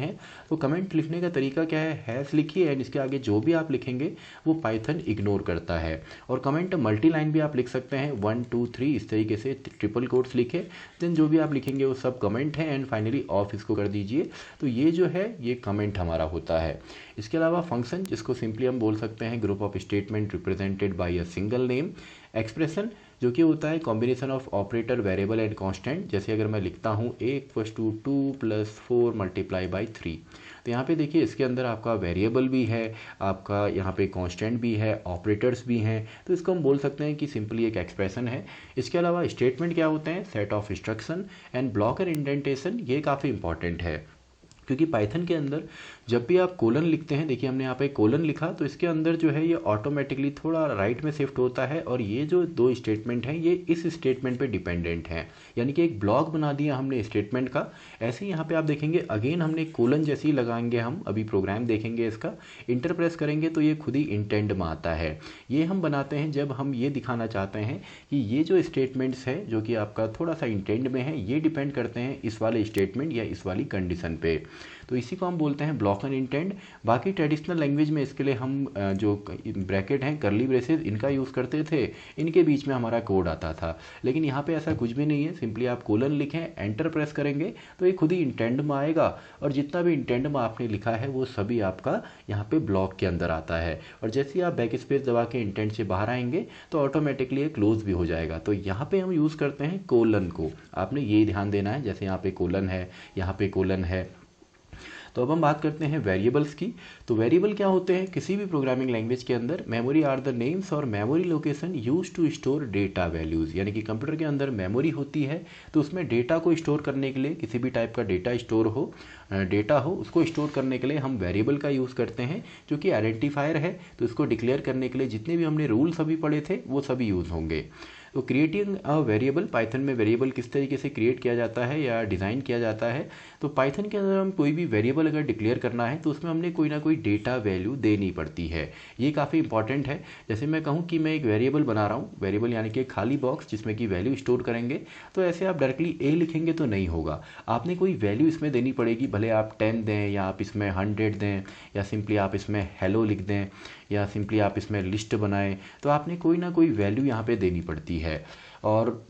तो कमेंट लिखने का तरीका क्या है, हैश लिखिए एंड इसके आगे जो भी आप लिखेंगे वो पाइथन इग्नोर करता है। और कमेंट मल्टी लाइन भी आप लिख सकते हैं, 1 2 3 इस तरीके से ट्रिपल कोट्स लिखे, देन जो भी आप लिखेंगे वो सब कमेंट है, एंड फाइनली ऑफ इसको कर दीजिए। तो ये जो है ये कमेंट हमारा होता है। इसके अलावा फंक्शन, जिसको सिंपली हम बोल सकते हैं group of statement represented by a single name. Expression जो कि होता है combination of operator, variable and constant. जैसे अगर मैं लिखता हूँ a = 2 + 4 × 3, तो यहाँ पे देखिए इसके अंदर आपका वेरिएबल भी है, आपका यहाँ पे कांस्टेंट भी है, ऑपरेटर्स भी हैं। तो इसको हम बोल सकते हैं कि सिंपली एक एक्सप्रेशन है। इसके अलावा स्टेटमेंट क्या होते हैं, set of instruction and block and indentation. ये काफ़ी इंपॉर्टेंट है क्योंकि पाइथन के अंदर जब भी आप कोलन लिखते हैं, देखिए हमने यहाँ पे कोलन लिखा तो इसके अंदर जो है ये ऑटोमेटिकली थोड़ा राइट में शिफ्ट होता है, और ये जो दो स्टेटमेंट हैं ये इस स्टेटमेंट पे डिपेंडेंट हैं, यानी कि एक ब्लॉक बना दिया हमने स्टेटमेंट का। ऐसे ही यहाँ पे आप देखेंगे अगेन हमने कोलन जैसे ही लगाएंगे, हम अभी प्रोग्राम देखेंगे इसका, इंटर प्रेस करेंगे तो ये खुद ही इंटेंड में आता है। ये हम बनाते हैं जब हम ये दिखाना चाहते हैं कि ये जो स्टेटमेंट्स है जो कि आपका थोड़ा सा इंटेंड में है, ये डिपेंड करते हैं इस वाले स्टेटमेंट या इस वाली कंडीशन पे। तो इसी को हम बोलते हैं ब्लॉक एंड इंटेंड। बाकी ट्रेडिशनल लैंग्वेज में इसके लिए हम जो ब्रैकेट हैं, करली ब्रेसेस, इनका यूज़ करते थे, इनके बीच में हमारा कोड आता था। लेकिन यहाँ पे ऐसा कुछ भी नहीं है, सिंपली आप कोलन लिखें, एंटर प्रेस करेंगे तो ये खुद ही इंटेंड में आएगा, और जितना भी इंटेंड में आपने लिखा है वो सभी आपका यहाँ पे ब्लॉक के अंदर आता है। और जैसे ही आप बैक स्पेस दबा के इंटेंड से बाहर आएंगे तो ऑटोमेटिकली ये क्लोज भी हो जाएगा। तो यहाँ पे हम यूज़ करते हैं कोलन को, आपने ये ध्यान देना है। जैसे यहाँ पे कोलन है, यहाँ पे कोलन है। तो अब हम बात करते हैं वेरिएबल्स की। तो वेरिएबल क्या होते हैं? किसी भी प्रोग्रामिंग लैंग्वेज के अंदर मेमोरी आर द नेम्स और memory location use to store data values, यानी कि कंप्यूटर के अंदर मेमोरी होती है तो उसमें डेटा को स्टोर करने के लिए, किसी भी टाइप का डेटा स्टोर हो, डेटा हो, उसको स्टोर करने के लिए हम वेरिएबल का यूज़ करते हैं, जो कि आइडेंटिफायर है। तो इसको डिक्लेयर करने के लिए जितने भी हमने रूल्स अभी पढ़े थे वो सभी यूज़ होंगे। तो क्रिएटिंग अ वेरिएबल, पाइथन में वेरिएबल किस तरीके से क्रिएट किया जाता है या डिज़ाइन किया जाता है? तो पाइथन के अंदर हम कोई भी वेरिएबल अगर डिक्लेयर करना है तो उसमें हमने कोई ना कोई डेटा वैल्यू देनी पड़ती है। ये काफ़ी इंपॉर्टेंट है। जैसे मैं कहूँ कि मैं एक वेरिएबल बना रहा हूँ, वेरिएबल यानी कि खाली बॉक्स जिसमें कि वैल्यू स्टोर करेंगे, तो ऐसे आप डायरेक्टली ए लिखेंगे तो नहीं होगा, आपने कोई वैल्यू इसमें देनी पड़ेगी। भले आप 10 दें या आप इसमें 100 दें या सिंपली आप इसमें हेलो लिख दें या सिंपली आप इसमें लिस्ट बनाएं, तो आपने कोई ना कोई वैल्यू यहाँ पे देनी पड़ती है। और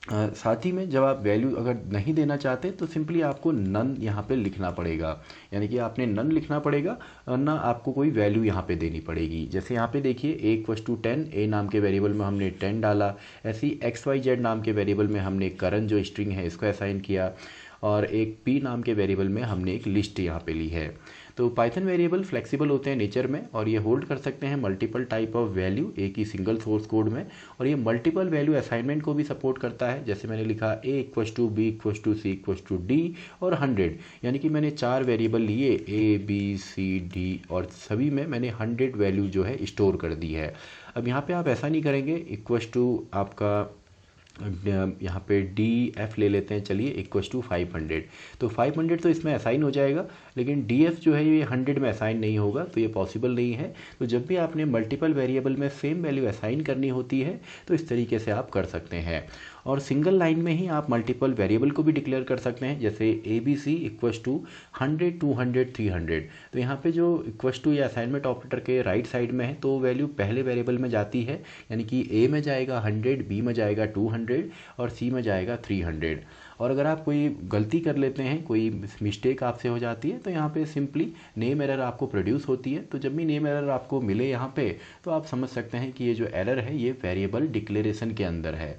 साथ ही में जब आप वैल्यू अगर नहीं देना चाहते तो सिंपली आपको नन यहाँ पे लिखना पड़ेगा, यानी कि आपने नन लिखना पड़ेगा और ना आपको कोई वैल्यू यहाँ पे देनी पड़ेगी। जैसे यहाँ पे देखिए a=10, ए नाम के वेरिएबल में हमने 10 डाला। ऐसे ही XYZ नाम के वेरिएबल में हमने करंट जो स्ट्रिंग है इसको असाइन किया, और एक p नाम के वेरिएबल में हमने एक लिस्ट यहाँ पे ली है। तो पाइथन वेरिएबल फ्लेक्सिबल होते हैं नेचर में और ये होल्ड कर सकते हैं मल्टीपल टाइप ऑफ वैल्यू एक ही सिंगल सोर्स कोड में, और ये मल्टीपल वैल्यू असाइनमेंट को भी सपोर्ट करता है। जैसे मैंने लिखा a=b=c=d और 100, यानी कि मैंने 4 वेरिएबल लिए a b c d और सभी में मैंने 100 वैल्यू जो है स्टोर कर दी है। अब यहाँ पे आप ऐसा नहीं करेंगे, इक्वस टू आपका यहाँ पे डी एफ ले लेते हैं, चलिए =500, तो 500 तो इसमें असाइन हो जाएगा, लेकिन डी एफ जो है ये 100 में असाइन नहीं होगा, तो ये पॉसिबल नहीं है। तो जब भी आपने मल्टीपल वेरिएबल में सेम वैल्यू असाइन करनी होती है तो इस तरीके से आप कर सकते हैं। और सिंगल लाइन में ही आप मल्टीपल वेरिएबल को भी डिक्लेयर कर सकते हैं, जैसे ABC = 100 200 300। तो यहाँ पे जो इक्वस टू या असाइनमेंट ऑपरेटर के राइट साइड में है तो वैल्यू पहले वेरिएबल में जाती है, यानी कि A में जाएगा 100, B में जाएगा 200 और C में जाएगा 300। और अगर आप कोई गलती कर लेते हैं, कोई मिस्टेक आपसे हो जाती है, तो यहाँ पे सिंपली नेम एरर आपको प्रोड्यूस होती है। तो जब भी नेम एरर आपको मिले यहाँ पे, तो आप समझ सकते हैं कि ये जो एरर है ये वेरिएबल डिक्लेरेशन के अंदर है।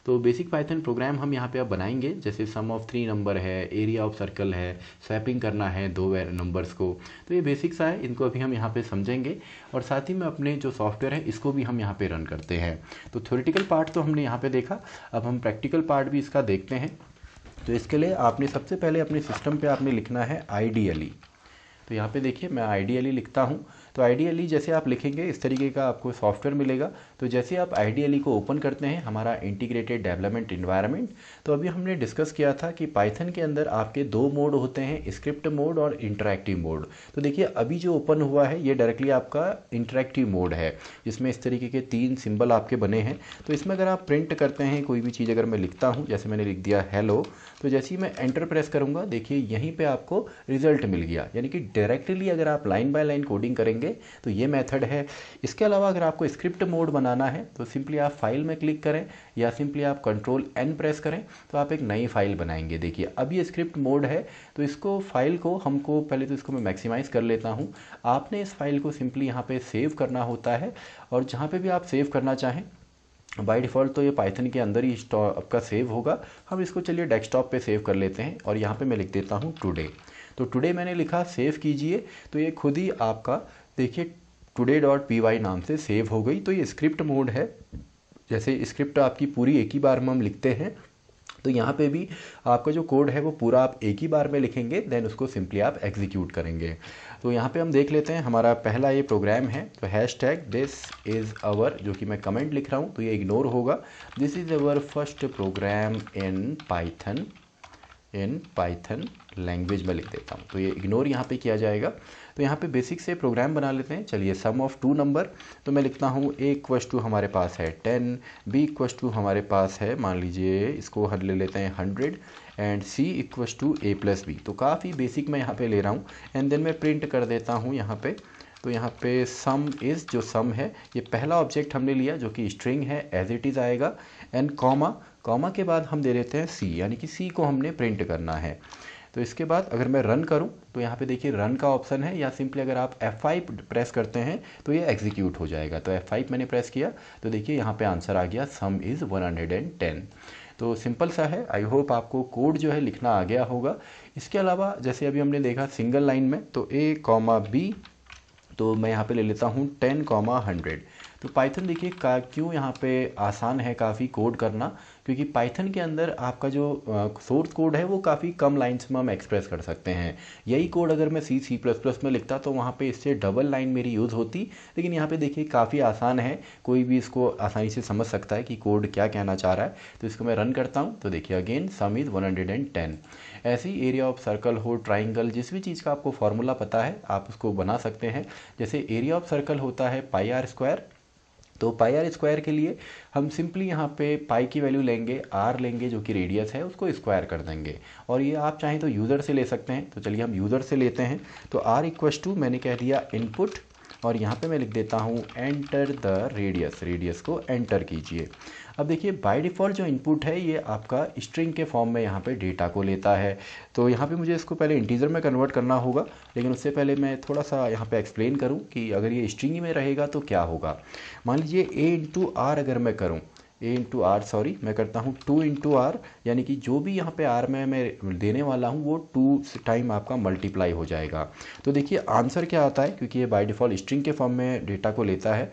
तो बेसिक पाइथन प्रोग्राम हम यहाँ पे अब बनाएंगे, जैसे सम ऑफ 3 नंबर है, एरिया ऑफ सर्कल है, स्वैपिंग करना है 2 नंबर्स को। तो ये बेसिक सा है, इनको अभी हम यहाँ पे समझेंगे और साथ ही में अपने जो सॉफ्टवेयर है इसको भी हम यहाँ पे रन करते हैं। तो थ्योरेटिकल पार्ट तो हमने यहाँ पे देखा, अब हम प्रैक्टिकल पार्ट भी इसका देखते हैं। तो इसके लिए आपने सबसे पहले अपने सिस्टम पे आपने लिखना है आइडियली। तो यहाँ पे देखिए मैं आइडियली लिखता हूँ। तो आइडियली जैसे आप लिखेंगे इस तरीके का आपको सॉफ्टवेयर मिलेगा। तो जैसे आप आइडियली को ओपन करते हैं, हमारा इंटीग्रेटेड डेवलपमेंट इन्वायरमेंट, तो अभी हमने डिस्कस किया था कि पाइथन के अंदर आपके 2 मोड होते हैं, स्क्रिप्ट मोड और इंटरैक्टिव मोड। तो देखिए अभी जो ओपन हुआ है ये डायरेक्टली आपका इंटरैक्टिव मोड है, जिसमें इस तरीके के 3 सिंबल आपके बने हैं। तो इसमें अगर आप प्रिंट करते हैं कोई भी चीज़, अगर मैं लिखता हूँ, जैसे मैंने लिख दिया हेलो, तो जैसे ही मैं एंटर प्रेस करूँगा देखिए यहीं पर आपको रिजल्ट मिल गया, यानी कि डायरेक्टली अगर आप लाइन बाय लाइन कोडिंग करेंगे तो ये मेथड है। इसके अलावा अगर आपको स्क्रिप्ट मोड बनाना है तो सिंपली आप फाइल में क्लिक करें या सिंपली आप Ctrl+N प्रेस करें तो आप एक नई फाइल बनाएंगे। देखिए अब ये स्क्रिप्ट मोड है, तो इसको फाइल को हमको पहले तो इसको मैं मैक्सिमाइज़ कर लेता हूँ। आपने इस फाइल को सिंपली यहाँ पे सेव करना होता है, और जहाँ पे भी आप सेव करना चाहें, बाय डिफ़ॉल्ट तो ये पाइथन के अंदर ही आपका सेव होगा। हम इसको चलिए डेस्कटॉप पे सेव कर लेते हैं और यहाँ पे मैं लिख देता हूँ टुडे। तो टुडे मैंने लिखा, सेव कीजिए, तो ये खुद ही आपका देखिए today.py नाम से सेव हो गई। तो ये स्क्रिप्ट मोड है, जैसे स्क्रिप्ट आपकी पूरी एक ही बार में हम लिखते हैं, तो यहाँ पे भी आपका जो कोड है वो पूरा आप एक ही बार में लिखेंगे, देन उसको सिंपली आप एग्जीक्यूट करेंगे। तो यहाँ पे हम देख लेते हैं, हमारा पहला ये प्रोग्राम है, तो #this is our, जो कि मैं कमेंट लिख रहा हूँ तो ये इग्नोर होगा। This is our first program in Python language में लिख देता हूँ, तो ये इग्नोर यहाँ पे किया जाएगा। तो यहाँ पे बेसिक से प्रोग्राम बना लेते हैं। चलिए सम ऑफ 2 नंबर, तो मैं लिखता हूँ A = हमारे पास है 10, B = हमारे पास है, मान लीजिए इसको ले लेते हैं 100, एंड C = A+B। तो काफ़ी बेसिक मैं यहाँ पे ले रहा हूँ, एंड देन मैं प्रिंट कर देता हूँ यहाँ पे। तो यहाँ पे सम इज़, जो सम है ये पहला ऑब्जेक्ट हमने लिया जो कि स्ट्रिंग है, एज इट इज़ आएगा, एंड कॉमा के बाद हम दे देते हैं C, यानी कि C को हमने प्रिंट करना है। तो इसके बाद अगर मैं रन करूं तो यहाँ पे देखिए रन का ऑप्शन है, या सिंपली अगर आप F5 प्रेस करते हैं तो ये एग्जीक्यूट हो जाएगा। तो F5 मैंने प्रेस किया तो देखिए यहाँ पे आंसर आ गया, सम इज़ 110। तो सिंपल सा है। आई होप आपको कोड जो है लिखना आ गया होगा। इसके अलावा जैसे अभी हमने देखा सिंगल लाइन में, तो A कॉमा B, तो मैं यहाँ पे ले लेता हूँ 10 कॉमा 100। तो पाइथन देखिए क्यों यहाँ पे आसान है काफ़ी कोड करना, क्योंकि पाइथन के अंदर आपका जो सोर्स कोड है वो काफ़ी कम लाइन्स में हम एक्सप्रेस कर सकते हैं। यही कोड अगर मैं C++ में लिखता तो वहाँ पे इससे डबल लाइन मेरी यूज़ होती, लेकिन यहाँ पे देखिए काफ़ी आसान है, कोई भी इसको आसानी से समझ सकता है कि कोड क्या कहना चाह रहा है। तो इसको मैं रन करता हूँ तो देखिए अगेन सम इज़ 110। ऐसी एरिया ऑफ सर्कल हो, ट्राइंगल, जिस भी चीज़ का आपको फॉर्मूला पता है आप उसको बना सकते हैं। जैसे एरिया ऑफ सर्कल होता है पाई आर स्क्वायर, तो पाई आर स्क्वायर के लिए हम सिंपली यहाँ पे पाई की वैल्यू लेंगे, आर लेंगे जो कि रेडियस है, उसको स्क्वायर कर देंगे। और ये आप चाहें तो यूज़र से ले सकते हैं, तो चलिए हम यूज़र से लेते हैं। तो आर इक्वस टू मैंने कह दिया इनपुट, और यहाँ पे मैं लिख देता हूँ एंटर द रेडियस, रेडियस को एंटर कीजिए। अब देखिए बाय डिफ़ॉल्ट जो इनपुट है ये आपका स्ट्रिंग के फॉर्म में यहाँ पे डेटा को लेता है। तो यहाँ पे मुझे इसको पहले इंटीजर में कन्वर्ट करना होगा, लेकिन उससे पहले मैं थोड़ा सा यहाँ पे एक्सप्लेन करूँ कि अगर ये स्ट्रिंग में रहेगा तो क्या होगा। मान लीजिए A इंटू आर अगर मैं करूँ, मैं करता हूँ 2 इंटू आर, यानी कि जो भी यहाँ पे आर में मैं देने वाला हूँ वो 2 टाइम आपका मल्टीप्लाई हो जाएगा। तो देखिए आंसर क्या आता है, क्योंकि ये बाय डिफ़ॉल्ट स्ट्रिंग के फॉर्म में डेटा को लेता है।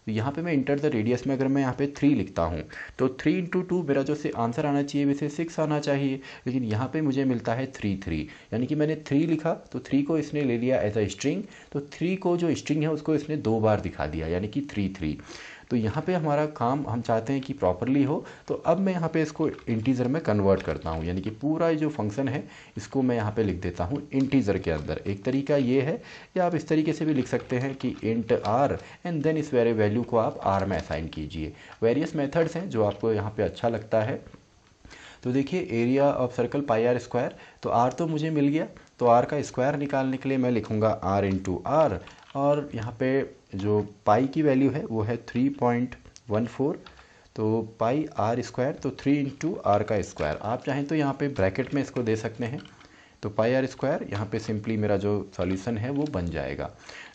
तो यहाँ पे मैं इंटर द रेडियस में अगर मैं यहाँ पे 3 लिखता हूँ तो 3 इंटू 2 मेरा जो से आंसर आना चाहिए वैसे 6 आना चाहिए, लेकिन यहाँ पे मुझे मिलता है 3, यानी कि मैंने 3 लिखा तो 3 को इसने ले लिया एज अ स्ट्रिंग, तो 3 को जो स्ट्रिंग है उसको इसने 2 बार दिखा दिया, यानी कि 3। तो यहाँ पे हमारा काम हम चाहते हैं कि प्रॉपरली हो, तो अब मैं यहाँ पे इसको इंटीजर में कन्वर्ट करता हूँ, यानी कि पूरा जो फंक्शन है इसको मैं यहाँ पे लिख देता हूँ इंटीजर के अंदर। एक तरीका ये है, या आप इस तरीके से भी लिख सकते हैं कि इंट आर एंड देन इस वैल्यू को आप आर में असाइन कीजिए। वेरियस मेथड्स हैं जो आपको यहाँ पे अच्छा लगता है। तो देखिए area of circle pi r square, तो आर तो मुझे मिल गया, तो आर का स्क्वायर निकालने के लिए मैं लिखूँगा आर इंटू आर, और यहाँ पे जो पाई की वैल्यू है वो है 3.14, तो पाई आर स्क्वायर, तो 3 इंटू आर का स्क्वायर। आप चाहें तो यहाँ पे ब्रैकेट में इसको दे सकते हैं, तो पाई आर स्क्वायर यहाँ पे सिंपली मेरा जो सॉल्यूशन है वो बन जाएगा।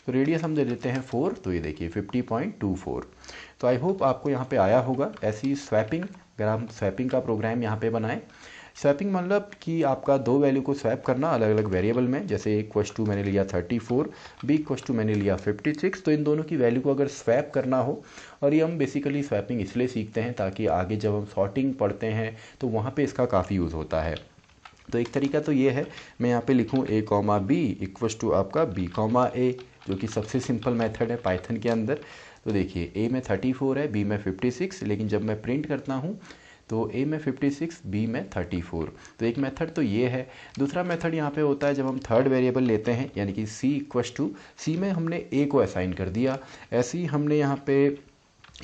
तो रेडियस हम दे देते हैं 4, तो ये देखिए 50.24। तो आई होप आपको यहाँ पे आया होगा। ऐसी स्वैपिंग, अगर हम स्वैपिंग का प्रोग्राम यहाँ पे बनाएं, स्वैपिंग मतलब कि आपका 2 वैल्यू को स्वैप करना अलग अलग वेरिएबल में, जैसे A इक्वस टू मैंने लिया 34, B इक्वस टू मैंने लिया 56, तो इन दोनों की वैल्यू को अगर स्वैप करना हो, और ये हम बेसिकली स्वैपिंग इसलिए सीखते हैं ताकि आगे जब हम सॉर्टिंग पढ़ते हैं तो वहाँ पे इसका काफ़ी यूज़ होता है। तो एक तरीका तो ये है, मैं यहाँ पे लिखूँ A comma B equals to आपका B कॉमा A, जो कि सबसे सिंपल मेथड है पाइथन के अंदर। तो देखिए A में 34 है, B में 56, लेकिन जब मैं प्रिंट करता हूँ तो A में 56, B में 34। तो एक मेथड तो ये है। दूसरा मेथड यहाँ पे होता है जब हम थर्ड वेरिएबल लेते हैं, यानी कि C इक्वस टू, C में हमने A को असाइन कर दिया, ऐसे ही हमने यहाँ पे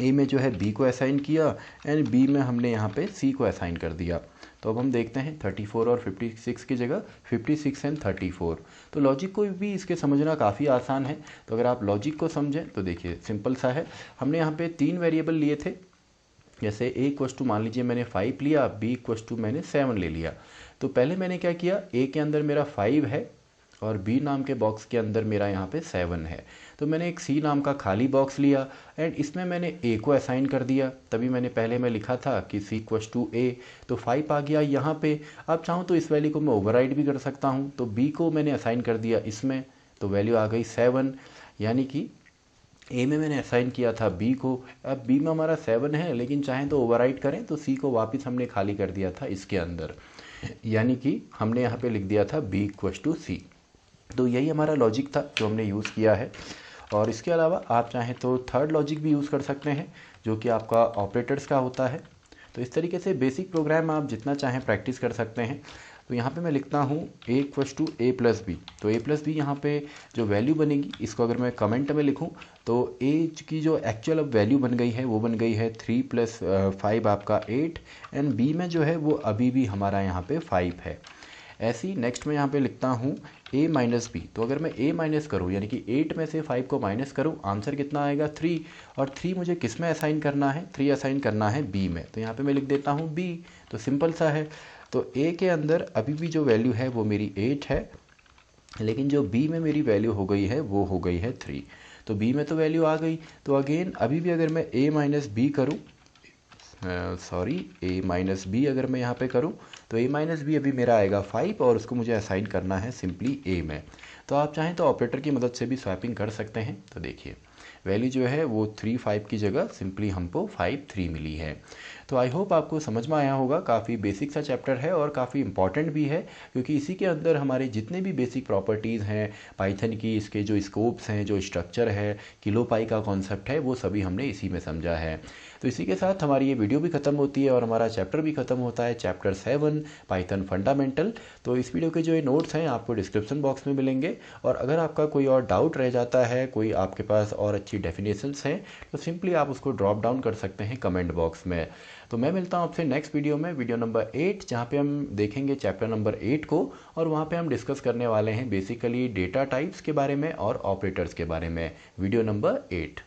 A में जो है B को असाइन किया, एंड B में हमने यहाँ पे C को असाइन कर दिया। तो अब हम देखते हैं 34 और 56 की जगह 56 एंड 34। तो लॉजिक को भी इसके समझना काफ़ी आसान है। तो अगर आप लॉजिक को समझें तो देखिए सिंपल सा है। हमने यहाँ पे 3 वेरिएबल लिए थे, जैसे A इक्वस टू मान लीजिए मैंने 5 लिया, B इक्वस टू मैंने 7 ले लिया। तो पहले मैंने क्या किया, A के अंदर मेरा 5 है और B नाम के बॉक्स के अंदर मेरा यहाँ पे 7 है, तो मैंने एक C नाम का खाली बॉक्स लिया एंड इसमें मैंने A को असाइन कर दिया। तभी मैंने पहले मैं लिखा था कि C इक्वस टू A, तो 5 आ गया यहाँ पे। अब चाहूँ तो इस वैल्यू को मैं ओवरराइड भी कर सकता हूँ, तो B को मैंने असाइन कर दिया इसमें, तो वैल्यू आ गई 7, यानी कि A में मैंने असाइन किया था B को। अब B में हमारा 7 है, लेकिन चाहें तो ओवरराइट करें, तो C को वापस हमने खाली कर दिया था इसके अंदर, यानी कि हमने यहाँ पे लिख दिया था B इक्वस टू C। तो यही हमारा लॉजिक था जो हमने यूज़ किया है। और इसके अलावा आप चाहें तो थर्ड लॉजिक भी यूज़ कर सकते हैं, जो कि आपका ऑपरेटर्स का होता है। तो इस तरीके से बेसिक प्रोग्राम आप जितना चाहें प्रैक्टिस कर सकते हैं। तो यहाँ पे मैं लिखता हूँ A equals to A plus B, तो A प्लस बी यहाँ पे जो वैल्यू बनेगी, इसको अगर मैं कमेंट में लिखूँ तो A की जो एक्चुअल अब वैल्यू बन गई है वो बन गई है 3 + 5 आपका 8, एंड B में जो है वो अभी भी हमारा यहाँ पे 5 है। ऐसे ही नेक्स्ट में यहाँ पे लिखता हूँ A माइनस बी, तो अगर मैं A माइनस करूँ यानी कि 8 में से 5 को माइनस करूँ, आंसर कितना आएगा 3, और 3 मुझे किस में असाइन करना है, 3 असाइन करना है B में, तो यहाँ पे मैं लिख देता हूँ B। तो सिंपल सा है। तो A के अंदर अभी भी जो वैल्यू है वो मेरी 8 है, लेकिन जो B में मेरी वैल्यू हो गई है वो हो गई है 3। तो B में तो वैल्यू आ गई, तो अगेन अभी भी अगर मैं A माइनस बी करूँ, सॉरी a माइनस बी अगर मैं यहाँ पे करूँ तो a माइनस बी अभी मेरा आएगा 5 और उसको मुझे असाइन करना है सिंपली a में। तो आप चाहें तो ऑपरेटर की मदद से भी स्वैपिंग कर सकते हैं। तो देखिए वैल्यू जो है वो 3 5 की जगह सिंपली हमको 5 3 मिली है। तो आई होप आपको समझ में आया होगा। काफ़ी बेसिक सा चैप्टर है और काफ़ी इंपॉर्टेंट भी है, क्योंकि इसी के अंदर हमारे जितने भी बेसिक प्रॉपर्टीज़ हैं पाइथन की, इसके जो स्कोप्स हैं, जो स्ट्रक्चर है, किलो पाई का कॉन्सेप्ट है, वो सभी हमने इसी में समझा है। तो इसी के साथ हमारी ये वीडियो भी ख़त्म होती है और हमारा चैप्टर भी ख़त्म होता है, चैप्टर 7 पाइथन फंडामेंटल। तो इस वीडियो के जो ये नोट्स हैं आपको डिस्क्रिप्शन बॉक्स में मिलेंगे, और अगर आपका कोई और डाउट रह जाता है, कोई आपके पास और अच्छी डेफिनेशंस हैं, तो सिंपली आप उसको ड्रॉप डाउन कर सकते हैं कमेंट बॉक्स में। तो मैं मिलता हूँ आपसे नेक्स्ट वीडियो में, वीडियो नंबर 8, जहाँ पे हम देखेंगे चैप्टर नंबर 8 को, और वहाँ पे हम डिस्कस करने वाले हैं बेसिकली डेटा टाइप्स के बारे में और ऑपरेटर्स के बारे में। Video number 8।